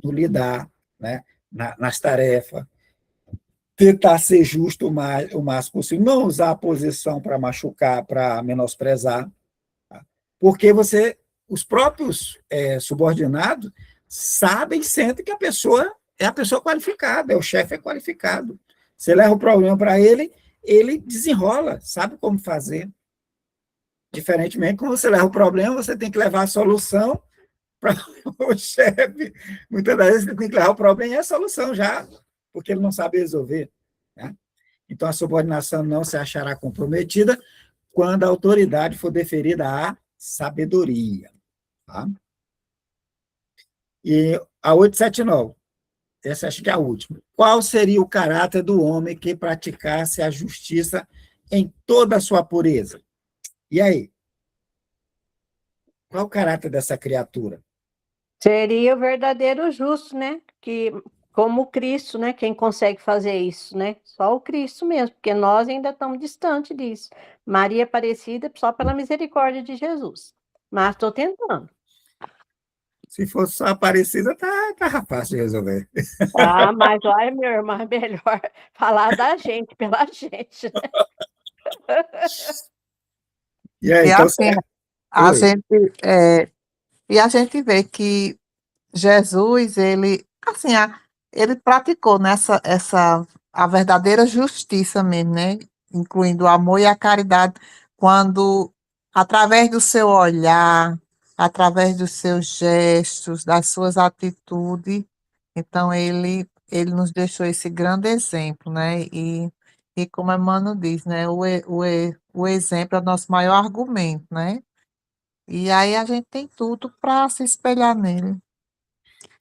no lidar, né? Nas tarefas, tentar ser justo o mais possível, não usar a posição para machucar, para menosprezar, tá? Porque os próprios subordinados sabem e sentem que a pessoa é a pessoa qualificada, o chefe é qualificado. Você leva o problema para ele, ele desenrola, sabe como fazer. Diferentemente, quando você leva o problema, você tem que levar a solução para o chefe. Muitas das vezes você tem que levar o problema e a solução já, porque ele não sabe resolver. Né? Então, a subordinação não se achará comprometida quando a autoridade for deferida à sabedoria. Tá? E a 879, essa acho que é a última. Qual seria o caráter do homem que praticasse a justiça em toda a sua pureza? E aí? Qual o caráter dessa criatura? Seria o verdadeiro justo, né? Que, como Cristo, né? Quem consegue fazer isso, né? Só o Cristo mesmo, porque nós ainda estamos distante disso. Maria Aparecida, só pela misericórdia de Jesus. Mas estou tentando. Se fosse só Aparecida, tá fácil de resolver. Ah, mas olha, meu irmão, é melhor falar da gente, pela gente, né? E aí, E então, assim, a Oi. gente, e a gente vê que Jesus, ele, assim, ele praticou a verdadeira justiça mesmo, né? Incluindo o amor e a caridade, quando, através do seu olhar, através dos seus gestos, das suas atitudes, então ele nos deixou esse grande exemplo, né? E como Emmanuel diz, né? O exemplo é o nosso maior argumento, né? E aí a gente tem tudo para se espelhar nele.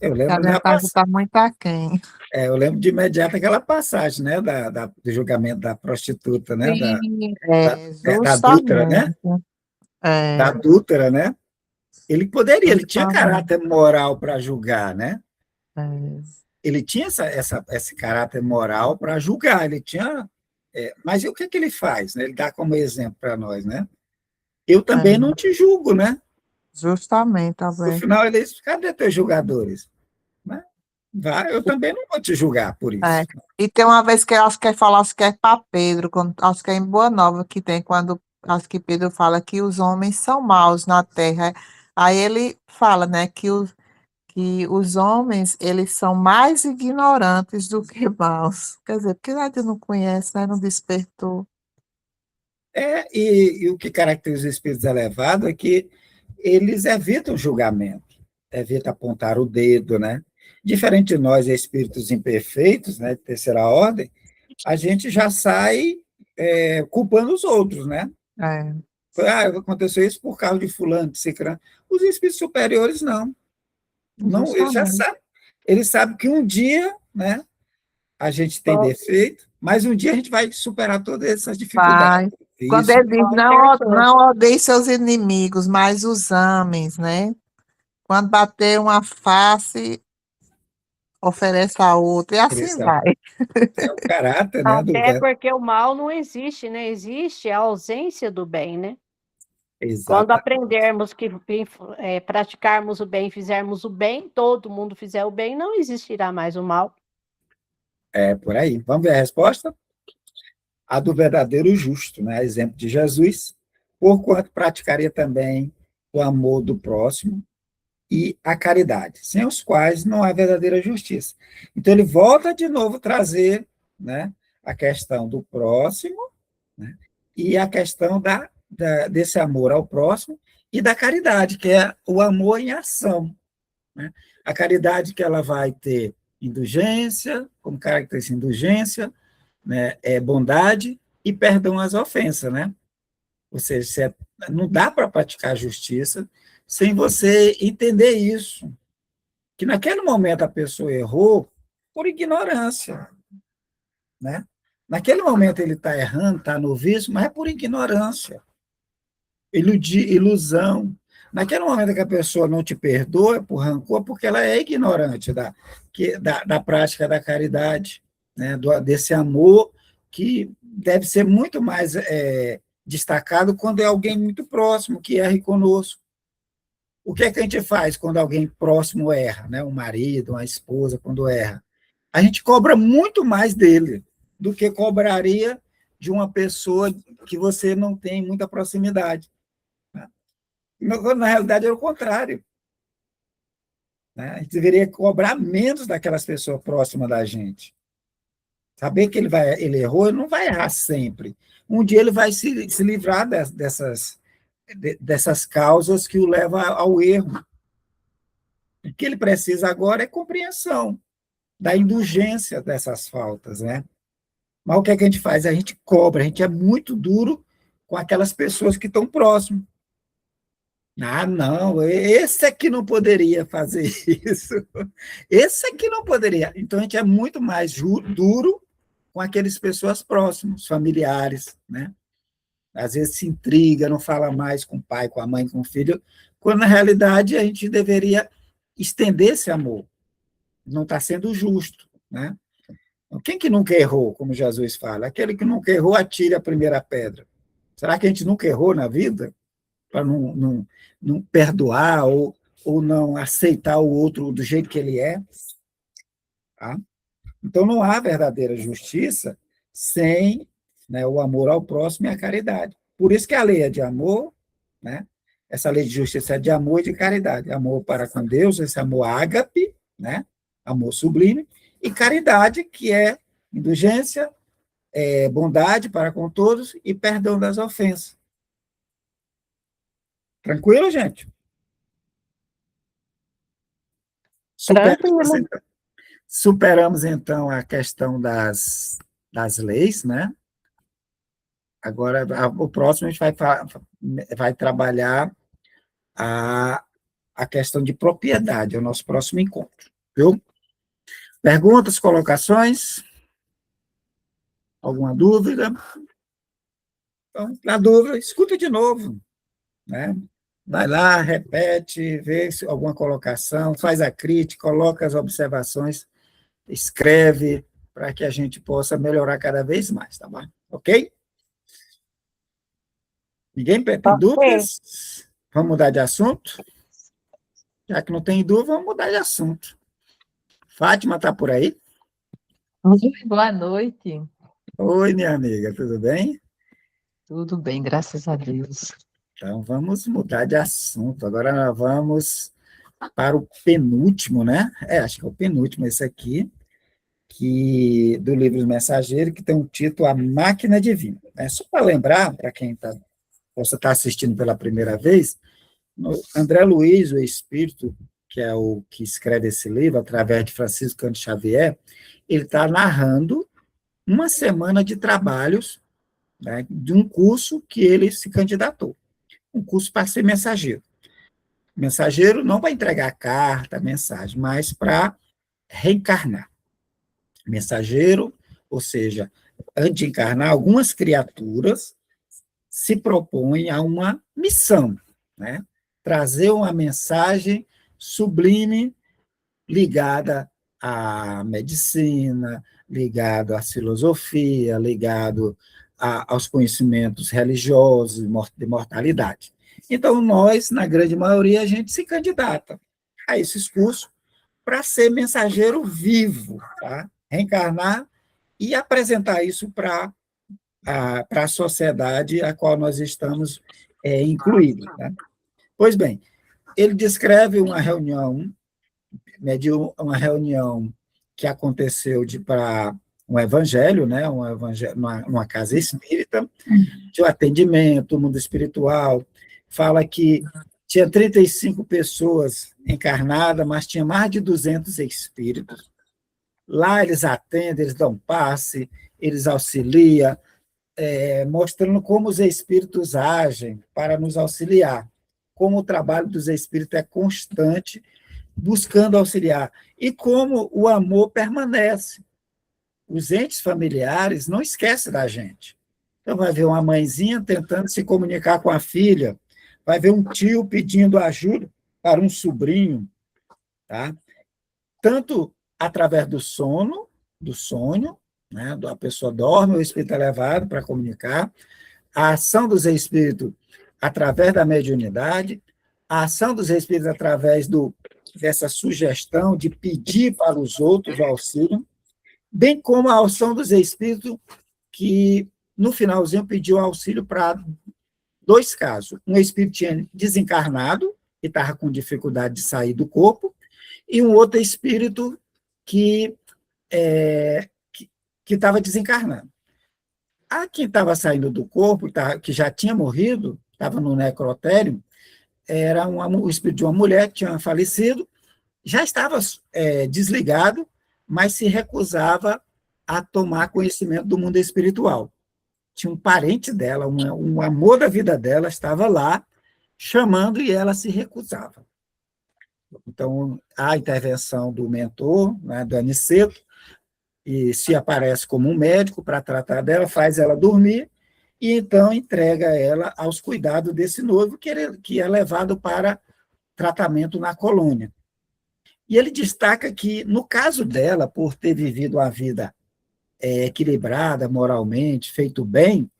Eu Que a lembro, gente ainda está muito aquém. eu lembro de imediato aquela passagem, né, do julgamento da prostituta, né, Sim, da adúltera, né? justamente. Da É, adúltera, né? Ele tinha justamente. caráter moral para julgar, né? É, Ele tinha esse caráter moral para julgar, ele tinha. Mas o que que ele faz? Né? Ele dá como exemplo para nós, né? Eu também não é, te julgo, né? justamente, tá No vendo? final, ele diz: cadê teus julgadores? Né? Eu também não vou te julgar por É. isso. E tem uma vez que eu acho que ele fala, acho que é para Pedro, acho que é em Boa Nova que tem, quando acho que Pedro fala que os homens são maus na terra. Aí ele fala, né, que os homens, eles são mais ignorantes do que maus. Quer dizer, porque a gente não conhece, né, não despertou. E o que caracteriza os espíritos elevados é que eles evitam julgamento, evitam apontar o dedo, né? Diferente de nós, espíritos imperfeitos, né, de terceira ordem, a gente já sai culpando os outros, né? É, Aconteceu isso por causa de fulano, de ciclano. Os espíritos superiores não. Não, eles já justamente. sabem. Eles sabem que um dia, né, a gente tem defeito, Mas um dia a gente vai superar todas essas dificuldades. Vai. Quando Isso, ele diz, Com não, certeza. não odeie seus inimigos, mas os ames, né? Quando bater uma face, oferece a outra, e assim esse vai. é o caráter, né, do Até verbo. porque o mal não existe, né? Existe a ausência do bem, né? Quando Exato. aprendermos que praticarmos o bem, fizermos o bem, todo mundo fizer o bem, não existirá mais o mal. É por aí. Vamos ver a resposta? A do verdadeiro justo, né? Exemplo de Jesus, porquanto praticaria também o amor do próximo e a caridade, sem os quais não há verdadeira justiça. Então, ele volta de novo a trazer, né, a questão do próximo, né, e a questão desse amor ao próximo e da caridade, que é o amor em ação. Né? A caridade que ela vai ter indulgência, como característica indulgência, né, bondade e perdão às ofensas, né? Ou seja, não dá para praticar justiça sem você entender isso, que naquele momento a pessoa errou por ignorância, né? Naquele momento ele está errando, está no vício, mas é por ignorância, ilusão. Naquele momento que a pessoa não te perdoa é por rancor, porque ela é ignorante da prática da caridade, né? Desse amor que deve ser muito mais destacado quando é alguém muito próximo que erra conosco. O que é que a gente faz quando alguém próximo erra, né? Um marido, uma esposa, quando erra? A gente cobra muito mais dele do que cobraria de uma pessoa que você não tem muita proximidade. Né? Na realidade, é o contrário. Né? A gente deveria cobrar menos daquelas pessoas próximas da gente. Saber que ele errou, ele não vai errar sempre. Um dia ele vai se livrar dessas causas que o levam ao erro. O que ele precisa agora é compreensão da indulgência dessas faltas, né? Mas o que é que a gente faz? A gente cobra, a gente é muito duro com aquelas pessoas que estão próximas. Ah, não, esse aqui não poderia fazer isso. Esse aqui não poderia. Então, a gente é muito mais duro com aquelas pessoas próximas, familiares, né? Às vezes se intriga, não fala mais com o pai, com a mãe, com o filho, quando, na realidade, a gente deveria estender esse amor. Não está sendo justo, né? Quem que nunca errou, como Jesus fala? Aquele que nunca errou, atire a primeira pedra. Será que a gente nunca errou na vida? Para não perdoar ou não aceitar o outro do jeito que ele é? Tá? Então, não há verdadeira justiça sem, né, o amor ao próximo e a caridade. Por isso que a lei é de amor, né? Essa lei de justiça é de amor e de caridade. Amor para com Deus, esse amor ágape, né? Amor sublime, e caridade, que é indulgência, bondade para com todos e perdão das ofensas. Tranquilo, gente? Tranquilo. Superamos, então, a questão das leis, né? Agora, o próximo a gente vai trabalhar a questão de propriedade, é o nosso próximo encontro, viu? Perguntas, colocações? Alguma dúvida? Então, na dúvida, escuta de novo, né? Vai lá, repete, vê se alguma colocação, faz a crítica, coloca as observações, escreve, para que a gente possa melhorar cada vez mais, tá bom? Ok? Ninguém tem dúvidas? Vamos mudar de assunto? Já que não tem dúvida, vamos mudar de assunto. Fátima está por aí? Boa noite. Oi, minha amiga, tudo bem? Tudo bem, graças a Deus. Então, vamos mudar de assunto. Agora nós vamos para o penúltimo, né? Acho que é o penúltimo esse aqui, do livro Mensageiro, que tem um título A Máquina Divina. Só para lembrar, para quem possa estar assistindo pela primeira vez, André Luiz, o Espírito, que é o que escreve esse livro, através de Francisco Cândido Xavier, ele está narrando uma semana de trabalhos, né, de um curso que ele se candidatou. Um curso para ser mensageiro. Mensageiro não para entregar carta, mensagem, mas para reencarnar. Mensageiro, ou seja, antes de encarnar, algumas criaturas se propõem a uma missão, né? Trazer uma mensagem sublime ligada à medicina, ligado à filosofia, ligado aos conhecimentos religiosos de mortalidade. Então, nós, na grande maioria, a gente se candidata a esses cursos para ser mensageiro vivo, tá? Reencarnar e apresentar isso para a sociedade a qual nós estamos incluídos. Tá? Pois bem, ele descreve uma reunião, mediu uma reunião que aconteceu para um evangelho, né, numa casa espírita, de um atendimento, mundo espiritual, fala que tinha 35 pessoas encarnadas, mas tinha mais de 200 espíritos. Lá eles atendem, eles dão passe, eles auxiliam, mostrando como os espíritos agem para nos auxiliar, como o trabalho dos espíritos é constante, buscando auxiliar, e como o amor permanece. Os entes familiares não esquecem da gente. Então, vai ver uma mãezinha tentando se comunicar com a filha, vai ver um tio pedindo ajuda para um sobrinho, tá? Tanto através do sonho, né? A pessoa dorme, o espírito é levado para comunicar, a ação dos espíritos através da mediunidade, a ação dos espíritos através dessa sugestão de pedir para os outros o auxílio, bem como a ação dos espíritos que, no finalzinho, pediu auxílio para 2 casos. Um espírito tinha desencarnado e estava com dificuldade de sair do corpo, e um outro espírito que estava desencarnando. A quem estava saindo do corpo, que já tinha morrido, estava no necrotério, era o espírito de uma mulher que tinha falecido, já estava desligado, mas se recusava a tomar conhecimento do mundo espiritual. Tinha um parente dela, um amor da vida dela, estava lá chamando e ela se recusava. Então, a intervenção do mentor, né, do Aniceto, e se aparece como um médico para tratar dela, faz ela dormir, e então entrega ela aos cuidados desse noivo, que é levado para tratamento na colônia. E ele destaca que, no caso dela, por ter vivido uma vida equilibrada moralmente, feito bem,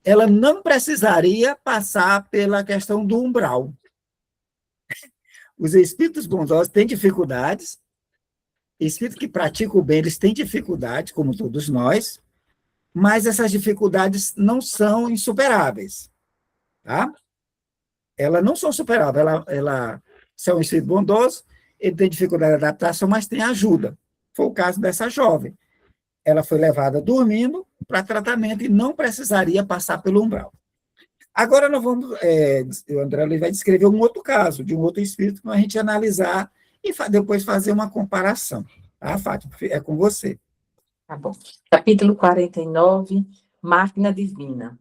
ela não precisaria passar pela questão do umbral. Os espíritos bondosos têm dificuldades, espíritos que praticam o bem, eles têm dificuldades, como todos nós, mas essas dificuldades não são insuperáveis. Tá? Elas não são superáveis. Se é um espírito bondoso, ele tem dificuldade de adaptação, mas tem ajuda. Foi o caso dessa jovem. Ela foi levada dormindo para tratamento e não precisaria passar pelo umbral. Agora nós vamos, o André vai descrever um outro caso, de um outro espírito, para a gente analisar e depois fazer uma comparação. Tá, Fátima? É com você. Tá bom. Capítulo 49, Máquina Divina.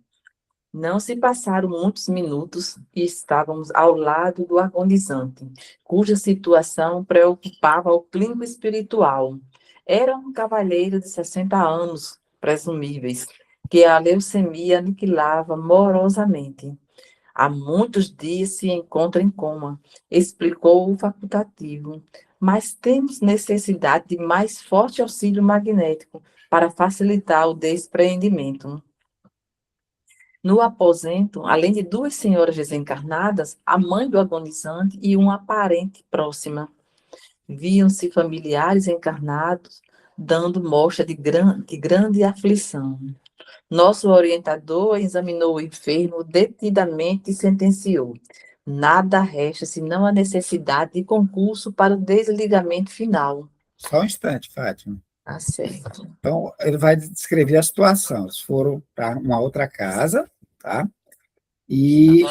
Não se passaram muitos minutos e estávamos ao lado do agonizante, cuja situação preocupava o clínico espiritual. Era um cavalheiro de 60 anos, presumíveis, que a leucemia aniquilava morosamente. Há muitos dias se encontra em coma, explicou o facultativo, mas temos necessidade de mais forte auxílio magnético para facilitar o despreendimento. No aposento, além de 2 senhoras desencarnadas, a mãe do agonizante e uma parente próxima. Viam-se familiares encarnados, dando mostra de grande aflição. Nosso orientador examinou o enfermo detidamente e sentenciou: nada resta senão a necessidade de concurso para o desligamento final. Só um instante, Fátima. Tá certo. Então, ele vai descrever a situação. Eles foram para uma outra casa, tá? E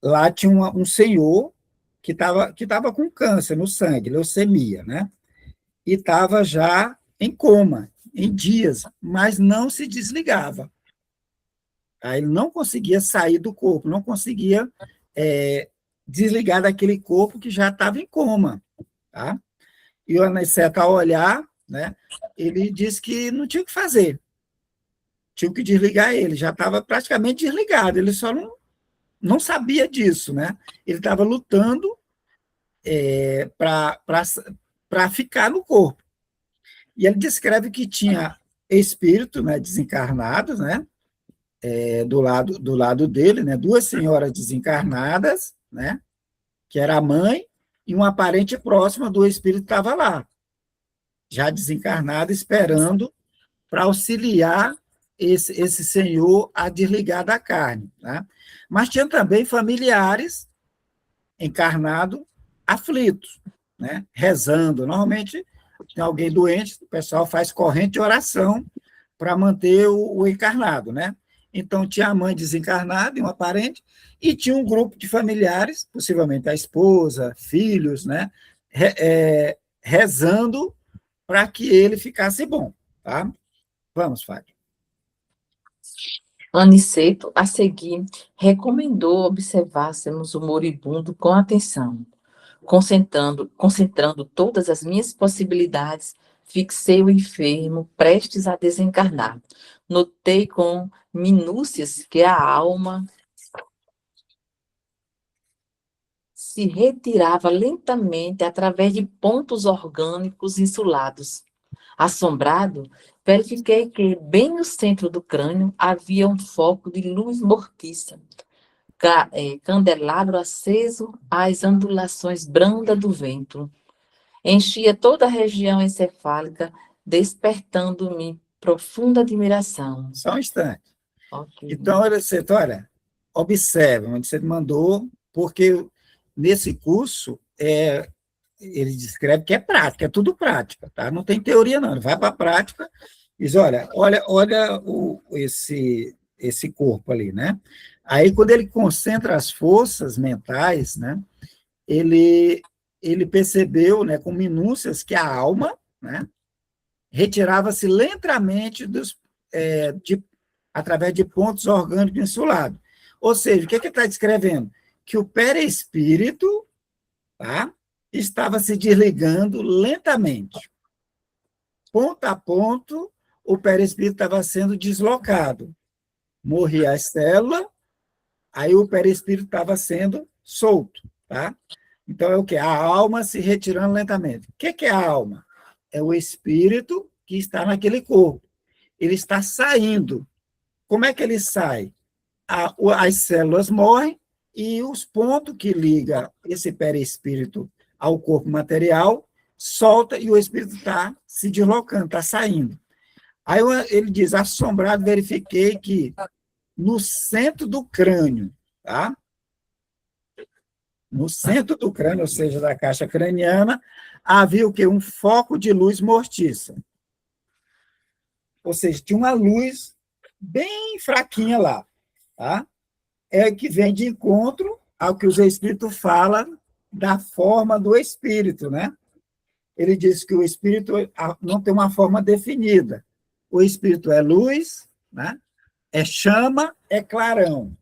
lá tinha um senhor que estava com câncer no sangue, leucemia, né? E estava já em coma, em dias, mas não se desligava. Aí ele não conseguia sair do corpo, não conseguia desligar daquele corpo que já estava em coma, tá? E o Aniceto, ao olhar, né, ele disse que não tinha o que fazer. tinham que desligar ele, já estava praticamente desligado, ele só não sabia disso, né? Ele estava lutando para ficar no corpo. E ele descreve que tinha espírito, né, desencarnados, né, do lado dele, né, duas senhoras desencarnadas, né, que era a mãe, e uma parente próxima do espírito estava lá, já desencarnado, esperando para auxiliar esse senhor a desligar da carne. Né? Mas tinha também familiares encarnados aflitos, né? Rezando. Normalmente, tem alguém doente, o pessoal faz corrente de oração para manter o encarnado. Né? Então, tinha a mãe desencarnada e uma parente, e tinha um grupo de familiares, possivelmente a esposa, filhos, né? Rezando para que ele ficasse bom. Tá? Vamos, Fábio. Aniceto, a seguir, recomendou observássemos o moribundo com atenção. Concentrando todas as minhas possibilidades, fixei o enfermo prestes a desencarnar. Notei com minúcias que a alma se retirava lentamente através de pontos orgânicos insulados. Assombrado, verifiquei que, bem no centro do crânio, havia um foco de luz mortiça, candelabro aceso às ondulações brandas do vento. Enchia toda a região encefálica, despertando-me profunda admiração. Só um instante. Okay. Então, olha, observe onde você mandou, porque nesse curso ele descreve que é prática, é tudo prática, tá? Não tem teoria, não. Ele vai para a prática e diz, olha esse corpo ali, né? Aí, quando ele concentra as forças mentais, né, ele percebeu, né, com minúcias, que a alma, né, retirava-se lentamente através de pontos orgânicos insulados. Ou seja, o que ele está descrevendo? Que o perispírito, tá, estava se desligando lentamente. Ponto a ponto, o perispírito estava sendo deslocado. Morria a célula, aí o perispírito estava sendo solto. Tá? Então, é o quê? A alma se retirando lentamente. O que é a alma? É o espírito que está naquele corpo. Ele está saindo. Como é que ele sai? As células morrem e os pontos que ligam esse perispírito ao corpo material solta e o espírito está se deslocando, está saindo. Aí ele diz, assombrado, verifiquei que no centro do crânio, tá? No centro do crânio, ou seja, da caixa craniana, havia o quê? Um foco de luz mortiça. Ou seja, tinha uma luz bem fraquinha lá, tá? É que vem de encontro ao que os espíritos falam da forma do espírito, né? Ele diz que o espírito não tem uma forma definida. O espírito é luz, né? É chama, é clarão.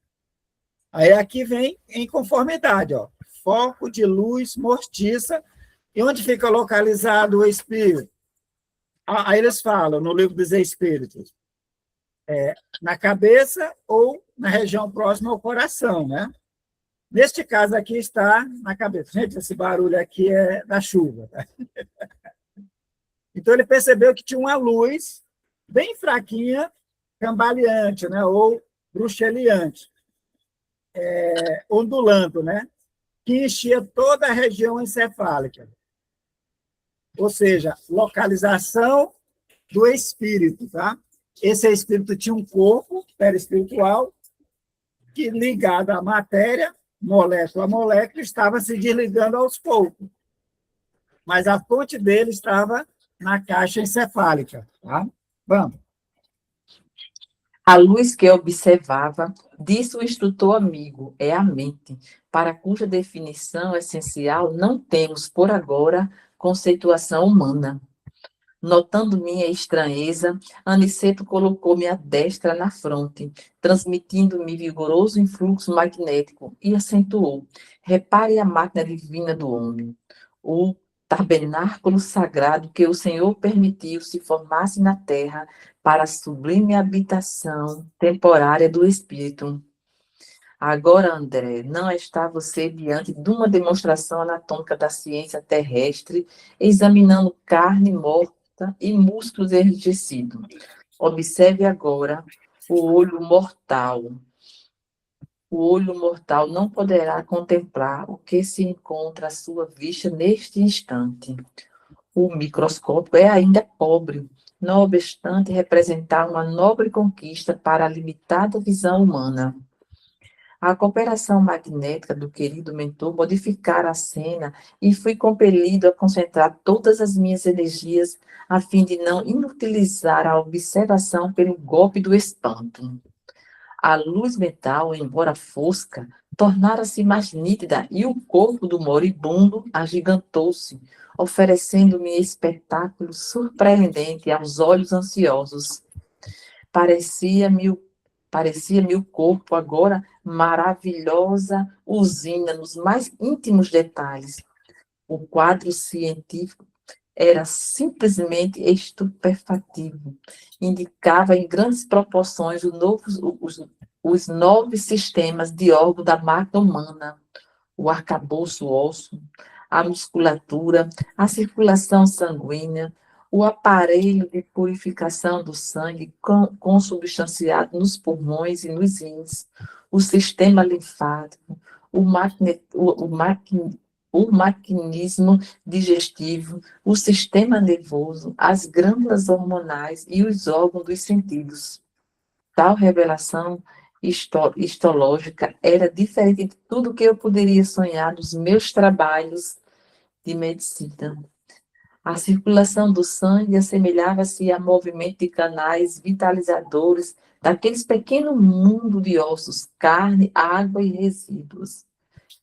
Aí aqui vem em conformidade, ó. Foco de luz mortiça. E onde fica localizado o espírito? Aí eles falam, no livro dos Espíritos, na cabeça ou na região próxima ao coração, né? Neste caso aqui está na cabeça. Gente, esse barulho aqui é da chuva. Tá? Então ele percebeu que tinha uma luz bem fraquinha, cambaleante, né? Ou bruxeliante, ondulando, né? Que enchia toda a região encefálica. Ou seja, localização do espírito, tá? Esse espírito tinha um corpo perispiritual que, ligado à matéria, molécula a molécula, estava se desligando aos poucos. Mas a fonte dele estava na caixa encefálica, tá? Vamos. A luz que observava, disse o instrutor amigo, é a mente, para cuja definição essencial não temos, por agora, conceituação humana. Notando minha estranheza, Aniceto colocou-me a destra na fronte, transmitindo-me vigoroso influxo magnético, e acentuou: repare a máquina divina do homem, o tabernáculo sagrado que o Senhor permitiu se formasse na terra para a sublime habitação temporária do Espírito. Agora, André, não está você diante de uma demonstração anatômica da ciência terrestre, examinando carne morta e músculos enrijecidos. Observe agora o olho mortal. O olho mortal não poderá contemplar o que se encontra à sua vista neste instante. O microscópio é ainda pobre, não obstante representar uma nobre conquista para a limitada visão humana. A cooperação magnética do querido mentor modificara a cena e fui compelido a concentrar todas as minhas energias a fim de não inutilizar a observação pelo golpe do espanto. A luz mental, embora fosca, tornara-se mais nítida e o corpo do moribundo agigantou-se, oferecendo-me espetáculo surpreendente aos olhos ansiosos. Parecia-me o corpo agora maravilhosa usina nos mais íntimos detalhes. O quadro científico era simplesmente estupefativo. Indicava em grandes proporções os 9 sistemas de órgão da máquina humana, o arcabouço ósseo, a musculatura, a circulação sanguínea, o aparelho de purificação do sangue consubstanciado nos pulmões e nos rins, o sistema linfático, o maquinismo digestivo, o sistema nervoso, as glândulas hormonais e os órgãos dos sentidos. Tal revelação histológica era diferente de tudo que eu poderia sonhar nos meus trabalhos de medicina. A circulação do sangue assemelhava-se a movimento de canais vitalizadores daqueles pequenos mundos de ossos, carne, água e resíduos.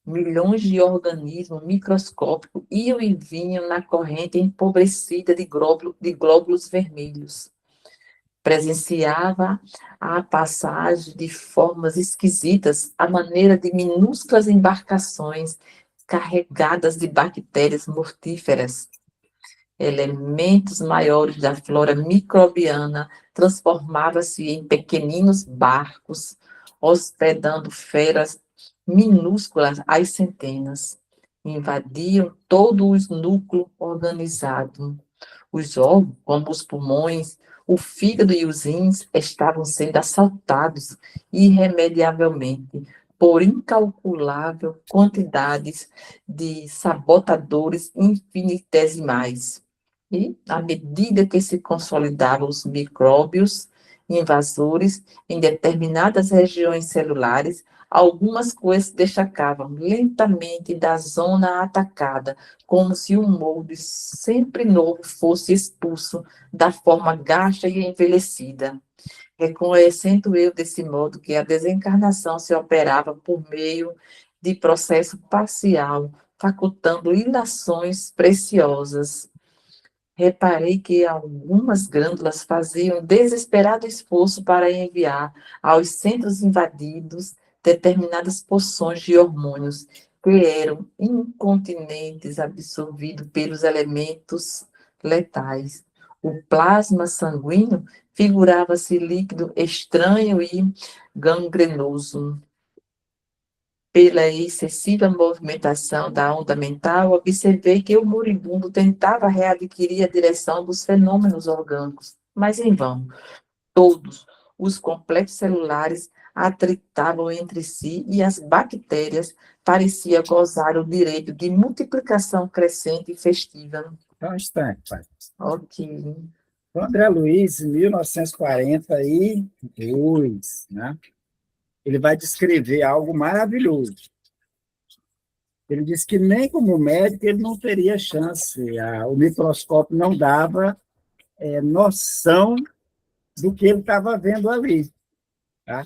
Milhões de organismos microscópicos iam e vinham na corrente empobrecida de glóbulos vermelhos. Presenciava a passagem de formas esquisitas, à maneira de minúsculas embarcações carregadas de bactérias mortíferas. Elementos maiores da flora microbiana transformavam-se em pequeninos barcos, hospedando feras minúsculas às centenas. Invadiam todo o núcleo organizado. Os órgãos, como os pulmões, o fígado e os rins, estavam sendo assaltados irremediavelmente por incalculável quantidades de sabotadores infinitesimais. E, à medida que se consolidavam os micróbios invasores em determinadas regiões celulares, algumas coisas destacavam lentamente da zona atacada, como se um molde sempre novo fosse expulso da forma gasta e envelhecida. Reconhecendo eu desse modo que a desencarnação se operava por meio de processo parcial, facultando ilações preciosas. Reparei que algumas glândulas faziam desesperado esforço para enviar aos centros invadidos determinadas porções de hormônios que eram incontinentes absorvidos pelos elementos letais. O plasma sanguíneo figurava-se líquido estranho e gangrenoso. Pela excessiva movimentação da onda mental, observei que o moribundo tentava readquirir a direção dos fenômenos orgânicos, mas em vão. Todos os complexos celulares atritavam entre si e as bactérias pareciam gozar o direito de multiplicação crescente e festiva. Só um instante, pai. Ok. O André Luiz, em 1942, né? Ele vai descrever algo maravilhoso. Ele diz que nem como médico ele não teria chance, o microscópio não dava noção do que ele estava vendo ali. Tá?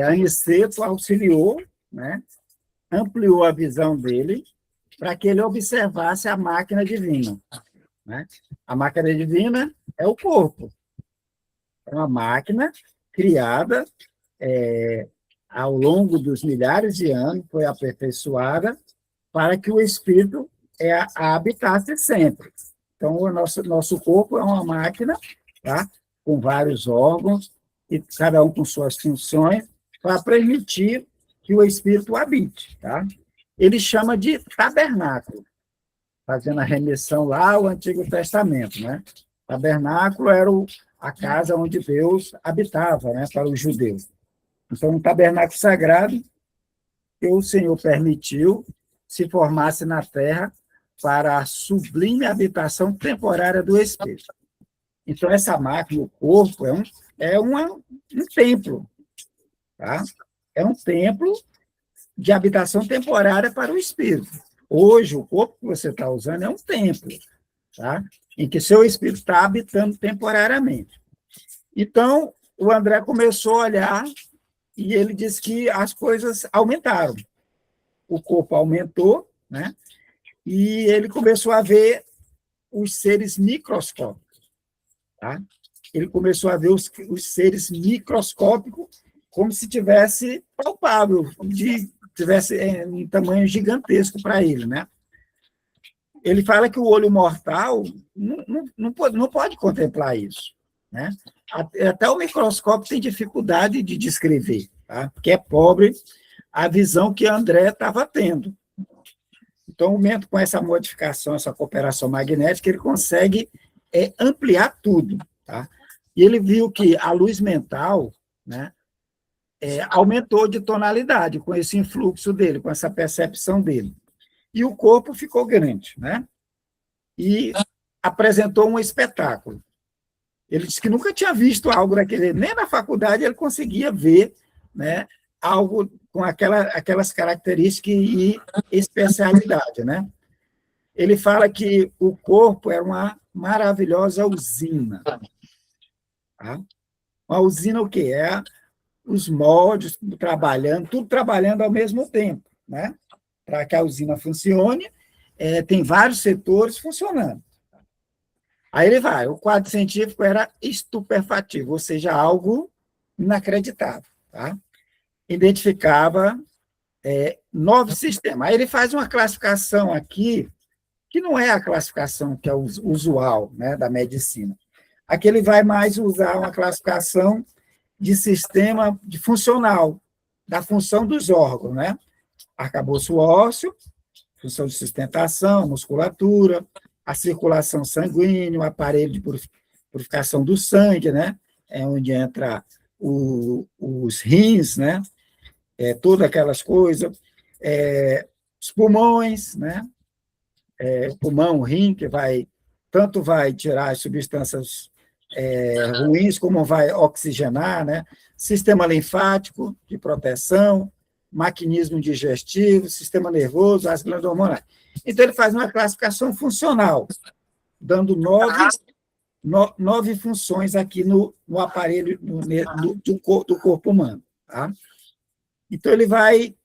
Aniceto auxiliou, né? Ampliou a visão dele para que ele observasse a máquina divina. Né? A máquina divina é o corpo. É uma máquina criada ao longo dos milhares de anos, foi aperfeiçoada para que o espírito a habitasse sempre. Então, o nosso corpo é uma máquina, tá? com vários órgãos, e cada um com suas funções, para permitir que o Espírito habite. Tá? Ele chama de tabernáculo, fazendo a remissão lá ao Antigo Testamento. Né? Tabernáculo era a casa onde Deus habitava, né, para os judeus. Então, um tabernáculo sagrado que o Senhor permitiu se formasse na terra para a sublime habitação temporária do Espírito. Então, essa máquina, o corpo, um templo. Tá? É um templo de habitação temporária para o Espírito. Hoje, o corpo que você está usando é um templo, tá? Em que seu Espírito está habitando temporariamente. Então, o André começou a olhar e ele disse que as coisas aumentaram. O corpo aumentou, né? E ele começou a ver os seres microscópicos. Tá? Ele começou a ver os seres microscópicos como se tivesse palpável, tivesse um tamanho gigantesco para ele. Né? Ele fala que o olho mortal não pode contemplar isso. Né? Até o microscópio tem dificuldade de descrever, tá? Porque é pobre a visão que André estava tendo. Então, com essa modificação, essa cooperação magnética, ele consegue ampliar tudo. Tá? E ele viu que a luz mental, né, aumentou de tonalidade com esse influxo dele, com essa percepção dele. E o corpo ficou grande, né? E apresentou um espetáculo. Ele disse que nunca tinha visto algo daquele, nem na faculdade ele conseguia ver, né, algo com aquelas características e especialidade, né? Ele fala que o corpo era uma maravilhosa usina. Tá? Uma usina o quê? Os moldes tudo trabalhando ao mesmo tempo, né? Para que a usina funcione, tem vários setores funcionando. Aí ele vai, o quadro científico era estupefativo, ou seja, algo inacreditável. Tá? Identificava 9 sistemas. Aí ele faz uma classificação aqui, que não é a classificação que é usual, né, da medicina. Aqui ele vai mais usar uma classificação de sistema de funcional, da função dos órgãos, né? Arcabouço ósseo, função de sustentação, musculatura, a circulação sanguínea, o aparelho de purificação do sangue, né? É onde entra os rins, né? Todas aquelas coisas, os pulmões, né? O pulmão, o rim, que tanto vai tirar as substâncias ruins, como vai oxigenar, né? Sistema linfático de proteção, maquinismo digestivo, sistema nervoso, as glândulas hormonais. Então, ele faz uma classificação funcional, dando 9 funções aqui no aparelho do corpo humano. Tá? Então, ele vai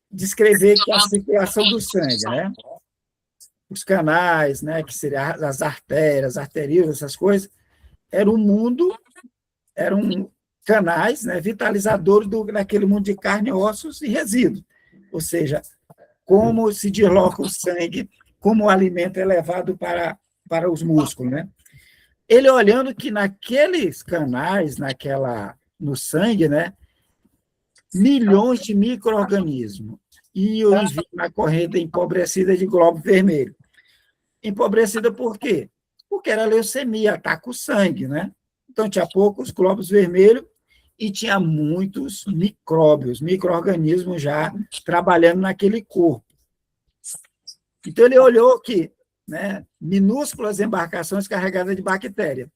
descrever que a circulação do sangue, né? Os canais, né, que seriam as artérias, arteríolas, essas coisas, eram canais, né, vitalizadores daquele mundo de carne, ossos e resíduos. Ou seja, como se desloca o sangue, como o alimento é levado para os músculos. Né? Ele olhando que naqueles canais, no sangue, né, milhões de micro-organismos iam na corrente empobrecida de glóbulo vermelho. Empobrecida por quê? Porque era leucemia, ataca o sangue, né? Então, tinha poucos glóbulos vermelhos e tinha muitos micróbios, micro-organismos já trabalhando naquele corpo. Então, ele olhou que, né, minúsculas embarcações carregadas de bactéria.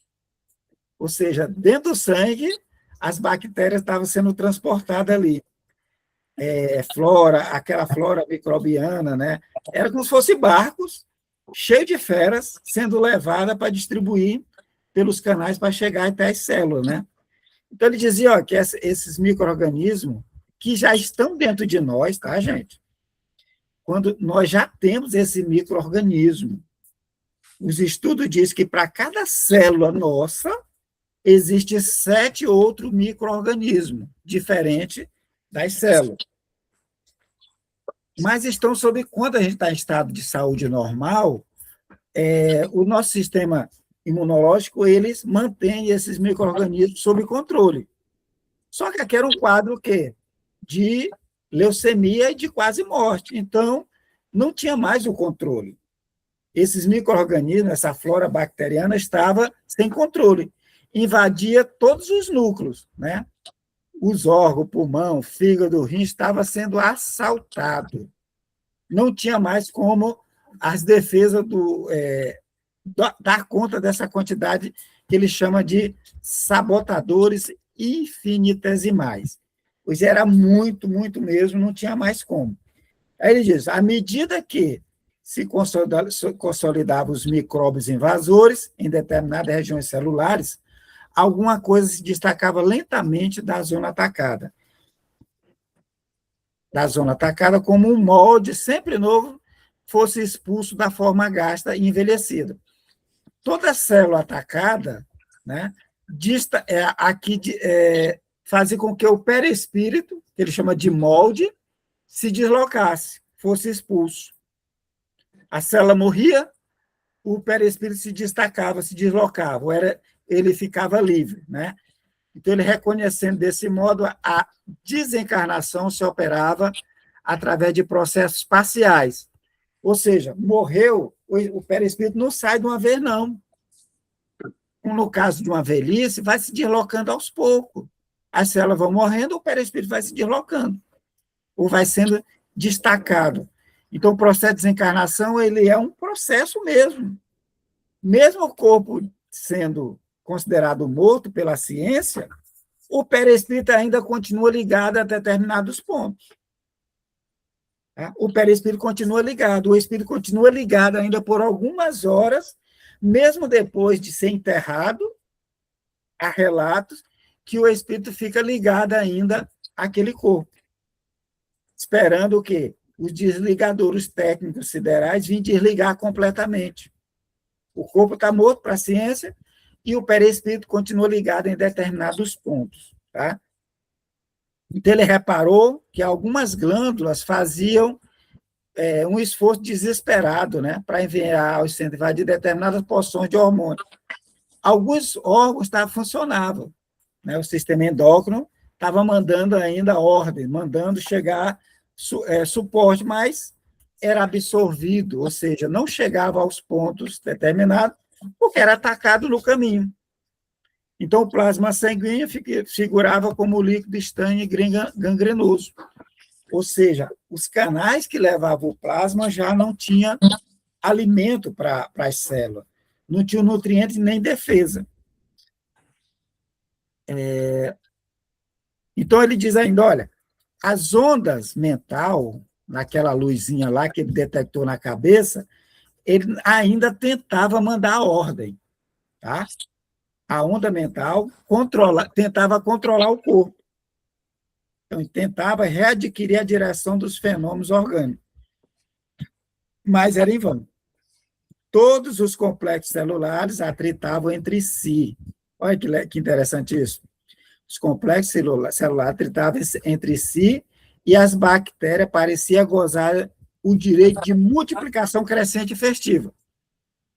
Ou seja, dentro do sangue, as bactérias estavam sendo transportadas ali. Aquela flora microbiana, né? Era como se fossem barcos cheios de feras sendo levadas para distribuir pelos canais para chegar até as células, né? Então, ele dizia que esses micro-organismos que já estão dentro de nós, tá, gente? Quando nós já temos esse micro-organismo, os estudos dizem que para cada célula nossa, existe 7 outros micro-organismos diferentes das células. Mas estão quando a gente está em estado de saúde normal, o nosso sistema imunológico, eles mantêm esses micro-organismos sob controle. Só que aqui era um quadro o quê? De leucemia e de quase morte. Então, não tinha mais o controle. Esses micro-organismos, essa flora bacteriana, estava sem controle. Invadia todos os núcleos, né? Os órgãos, pulmão, fígado, rim, estava sendo assaltado. Não tinha mais como as defesas dar conta dessa quantidade que ele chama de sabotadores infinitesimais. Pois era muito, muito mesmo, não tinha mais como. Aí ele diz, à medida que se consolidavam os micróbios invasores em determinadas regiões celulares, alguma coisa se destacava lentamente da zona atacada. Da zona atacada, como um molde sempre novo fosse expulso da forma gasta e envelhecida. Toda célula atacada, né, fazia com que o perispírito, que ele chama de molde, se deslocasse, fosse expulso. A célula morria, o perispírito se destacava, se deslocava, ele ficava livre, né? Então, ele reconhecendo desse modo, a desencarnação se operava através de processos parciais. Ou seja, morreu, o perispírito não sai de uma vez, não. No caso de uma velhice, vai se deslocando aos poucos. As células vão morrendo, o perispírito vai se deslocando, ou vai sendo destacado. Então, o processo de desencarnação, ele é um processo mesmo. Mesmo o corpo sendo considerado morto pela ciência, o perispírito ainda continua ligado a determinados pontos. O perispírito continua ligado, o espírito continua ligado ainda por algumas horas, mesmo depois de ser enterrado, há relatos que o espírito fica ligado ainda àquele corpo, esperando o quê? Os desligadores técnicos siderais virem desligar completamente. O corpo está morto para a ciência e o perispírito continua ligado em determinados pontos. Tá? Então, ele reparou que algumas glândulas faziam um esforço desesperado, né, para enviar aos centros de determinadas porções de hormônio. Alguns órgãos funcionavam. Né, o sistema endócrino estava mandando ainda ordem, mandando chegar suporte, mas era absorvido, ou seja, não chegava aos pontos determinados, porque era atacado no caminho. Então, o plasma sanguíneo figurava como líquido estranho e gangrenoso. Ou seja, os canais que levavam o plasma já não tinham alimento para as células, não tinham nutrientes nem defesa. Então, ele diz ainda, olha, as ondas mental, naquela luzinha lá que ele detectou na cabeça, ele ainda tentava mandar a ordem. Tá? A onda mental tentava controlar o corpo. Então, ele tentava readquirir a direção dos fenômenos orgânicos. Mas era em vão. Todos os complexos celulares atritavam entre si. Olha que interessante isso. Os complexos celulares atritavam entre si e as bactérias pareciam gozar o direito de multiplicação crescente e festiva.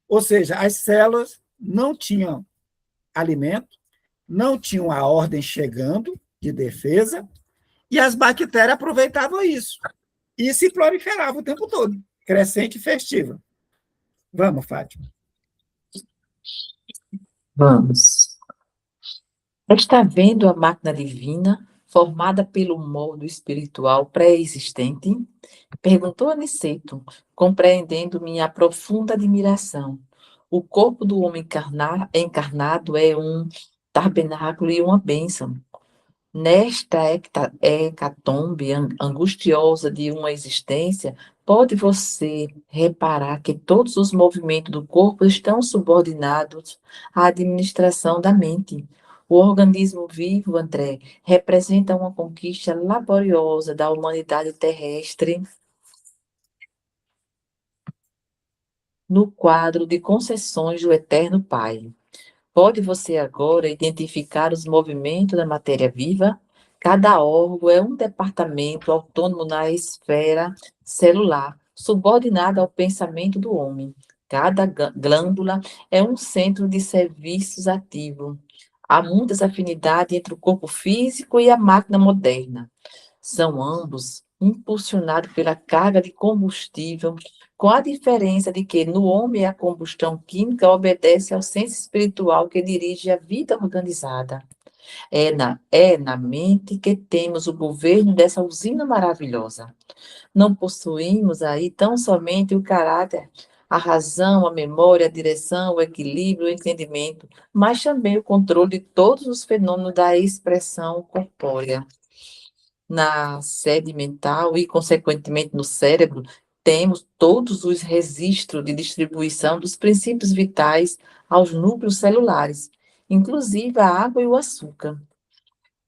Ou seja, as células não tinham alimento, não tinham a ordem chegando de defesa, e as bactérias aproveitavam isso e se proliferavam o tempo todo, crescente e festiva. Vamos, Fátima. Vamos. Está vendo a máquina divina, formada pelo molde espiritual pré-existente? Perguntou Aniceto, compreendendo minha profunda admiração. O corpo do homem encarnado é um tabernáculo e uma bênção. Nesta hecatombe angustiosa de uma existência, pode você reparar que todos os movimentos do corpo estão subordinados à administração da mente. O organismo vivo, André, representa uma conquista laboriosa da humanidade terrestre no quadro de concessões do Eterno Pai. Pode você agora identificar os movimentos da matéria viva? Cada órgão é um departamento autônomo na esfera celular, subordinado ao pensamento do homem. Cada glândula é um centro de serviços ativo. Há muitas afinidades entre o corpo físico e a máquina moderna. São ambos impulsionados pela carga de combustível, com a diferença de que no homem a combustão química obedece ao senso espiritual que dirige a vida organizada. É na mente que temos o governo dessa usina maravilhosa. Não possuímos aí tão somente o caráter, a razão, a memória, a direção, o equilíbrio, o entendimento, mas também o controle de todos os fenômenos da expressão corpórea. Na sede mental e, consequentemente, no cérebro, temos todos os registros de distribuição dos princípios vitais aos núcleos celulares, inclusive a água e o açúcar.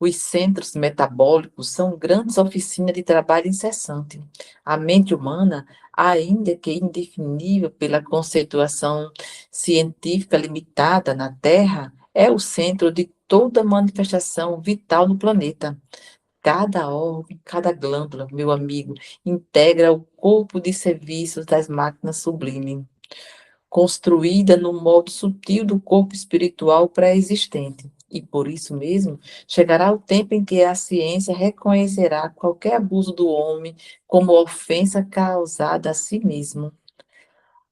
Os centros metabólicos são grandes oficinas de trabalho incessante. A mente humana, ainda que indefinível pela conceituação científica limitada na Terra, é o centro de toda manifestação vital no planeta. Cada órgão, cada glândula, meu amigo, integra o corpo de serviços das máquinas sublimes, construída no modo sutil do corpo espiritual pré-existente. E por isso mesmo, chegará o tempo em que a ciência reconhecerá qualquer abuso do homem como ofensa causada a si mesmo.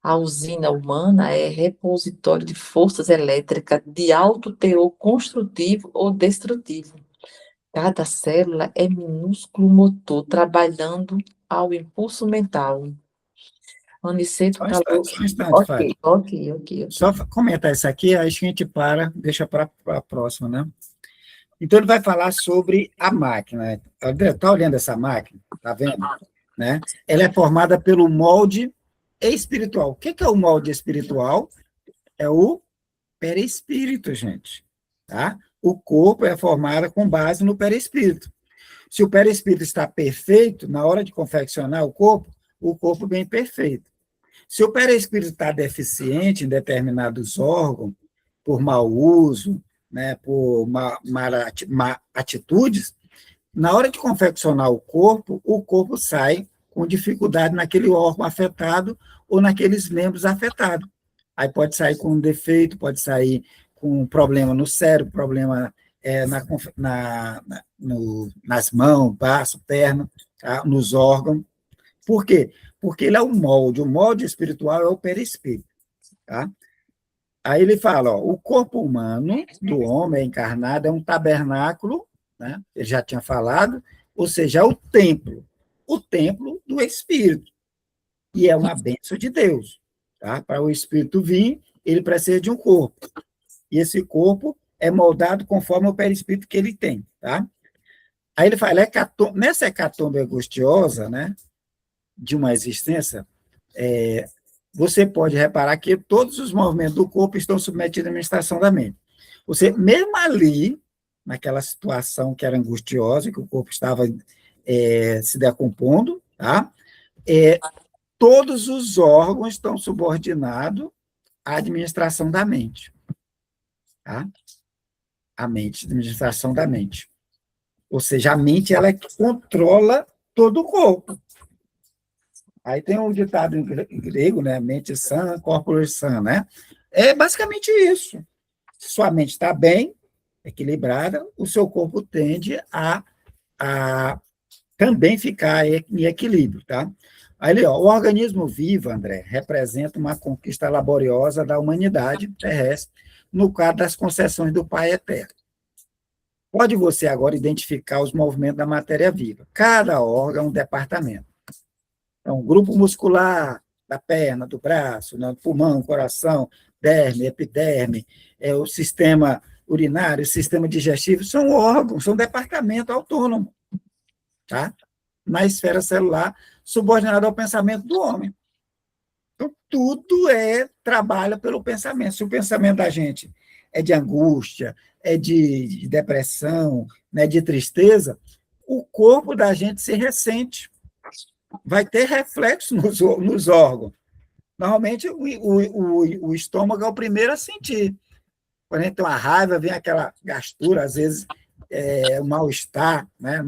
A usina humana é repositório de forças elétricas de alto teor construtivo ou destrutivo. Cada célula é minúsculo motor trabalhando ao impulso mental. Aniceto Só um falou. instante, só um instante, Fábio. Ok. Só comentar isso aqui, aí a gente deixa para a próxima, né? Então, ele vai falar sobre a máquina. Está olhando essa máquina? Está vendo? Né? Ela é formada pelo molde espiritual. O que é o molde espiritual? É o perispírito, gente. Tá? O corpo é formado com base no perispírito. Se o perispírito está perfeito, na hora de confeccionar o corpo vem perfeito. Se o perispírito está deficiente em determinados órgãos, por mau uso, né, por má atitudes, na hora de confeccionar o corpo sai com dificuldade naquele órgão afetado ou naqueles membros afetados. Aí pode sair com um defeito, pode sair com um problema no cérebro, problema nas mãos, braço, perna, tá? Nos órgãos. Por quê? Porque ele é o molde espiritual é o perispírito. Tá? Aí ele fala, ó, o corpo humano do homem encarnado é um tabernáculo, né? Ele já tinha falado, ou seja, é o templo do Espírito, e é uma bênção de Deus. Tá? Para o Espírito vir, ele precisa de um corpo, e esse corpo é moldado conforme o perispírito que ele tem. Tá? Aí ele fala, nessa hecatombe angustiosa, né, de uma existência, você pode reparar que todos os movimentos do corpo estão submetidos à administração da mente. Você, mesmo ali, naquela situação que era angustiosa, que o corpo estava se decompondo, tá? Todos os órgãos estão subordinados à administração da mente. Tá? A mente, a administração da mente. Ou seja, a mente ela é que controla todo o corpo. Aí tem um ditado em grego, né? Mente sã, corpore sã, né? É basicamente isso. Se sua mente está bem, equilibrada, o seu corpo tende a também ficar em equilíbrio, tá? Aí, ó, o organismo vivo, André, representa uma conquista laboriosa da humanidade terrestre no quadro das concessões do Pai Eterno. Pode você agora identificar os movimentos da matéria viva. Cada órgão é um departamento. Então, grupo muscular da perna, do braço, né, pulmão, coração, derme, epiderme, o sistema urinário, o sistema digestivo, são órgãos, são departamentos autônomos, tá? Na esfera celular, subordinado ao pensamento do homem. Então, tudo trabalha pelo pensamento. Se o pensamento da gente é de angústia, é de depressão, né, de tristeza, o corpo da gente se ressente. Vai ter reflexo nos órgãos. Normalmente, o estômago é o primeiro a sentir. Quando a gente tem uma raiva, vem aquela gastura, às vezes um mal-estar, né,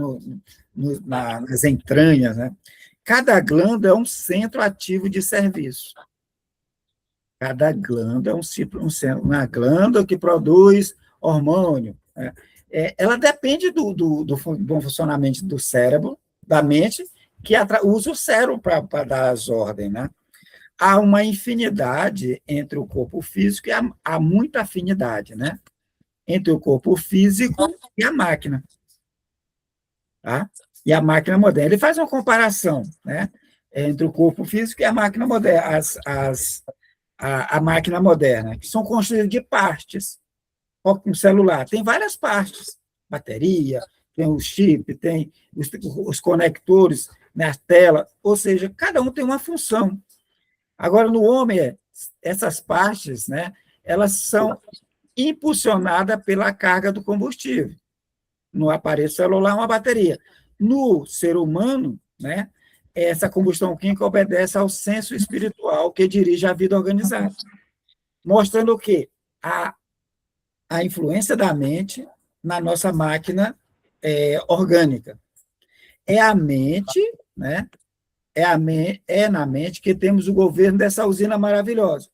nas entranhas. Né? Cada glândula é um centro ativo de serviço. Cada glândula é uma glândula que produz hormônio, né? Ela depende do bom funcionamento do cérebro, da mente, que usa o cérebro para dar as ordens, né? Há uma infinidade entre o corpo físico e há muita afinidade, né? Entre o corpo físico e a máquina. Tá? E a máquina moderna. Ele faz uma comparação, né? Entre o corpo físico e a máquina moderna, a máquina moderna, que são construídas de partes. Um celular tem várias partes, bateria, tem o chip, tem os conectores na tela, ou seja, cada um tem uma função. Agora, no homem, essas partes, né, elas são impulsionadas pela carga do combustível. No aparelho celular, uma bateria. No ser humano, né, essa combustão química obedece ao senso espiritual que dirige a vida organizada, mostrando o quê? A influência da mente na nossa máquina orgânica. É a mente, né? É na mente que temos o governo dessa usina maravilhosa.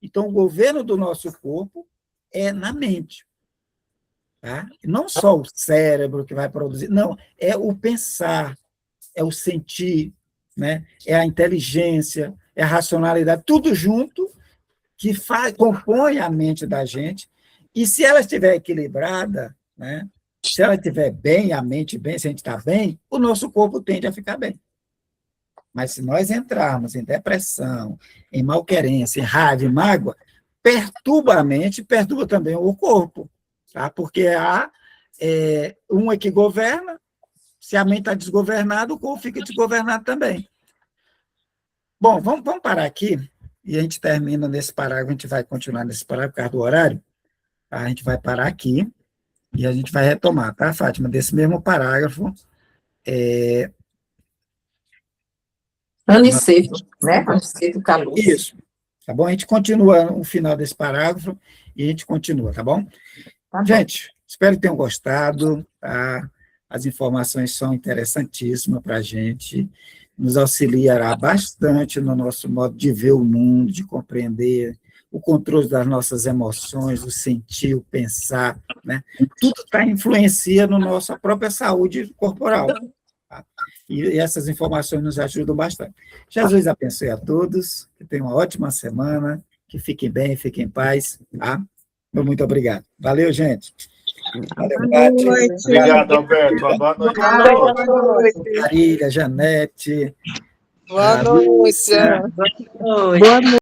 Então, o governo do nosso corpo é na mente. Tá? Não só o cérebro que vai produzir, não, é o pensar, é o sentir, né? É a inteligência, é a racionalidade, tudo junto que compõe a mente da gente. E se ela estiver equilibrada, né? Se ela estiver bem, a mente bem, se a gente está bem, o nosso corpo tende a ficar bem. Mas se nós entrarmos em depressão, em malquerência, em raiva, em mágoa, perturba a mente, perturba também o corpo. Tá? Porque há um é que governa, se a mente está desgovernada, o corpo fica desgovernado também. Bom, vamos parar aqui, e a gente termina nesse parágrafo, a gente vai continuar nesse parágrafo por causa do horário. Tá? A gente vai parar aqui, e a gente vai retomar, tá, Fátima? Desse mesmo parágrafo. Aniceto, né? Aniceto Calux. Isso. Tá bom? A gente continua no final desse parágrafo, e a gente continua, tá bom? Tá bom. Gente, espero que tenham gostado, tá? As informações são interessantíssimas para a gente, nos auxiliará bastante no nosso modo de ver o mundo, de compreender o controle das nossas emoções, o sentir, o pensar, né? Tudo influencia na nossa própria saúde corporal. Tá? E essas informações nos ajudam bastante. Jesus abençoe a todos, que tenham uma ótima semana, que fiquem bem, fiquem em paz, tá? Muito obrigado. Valeu, gente. Valeu, Tati. Obrigado, Alberto. Boa noite a todos. Marília, Janete. Boa noite. Lúcia. Boa noite.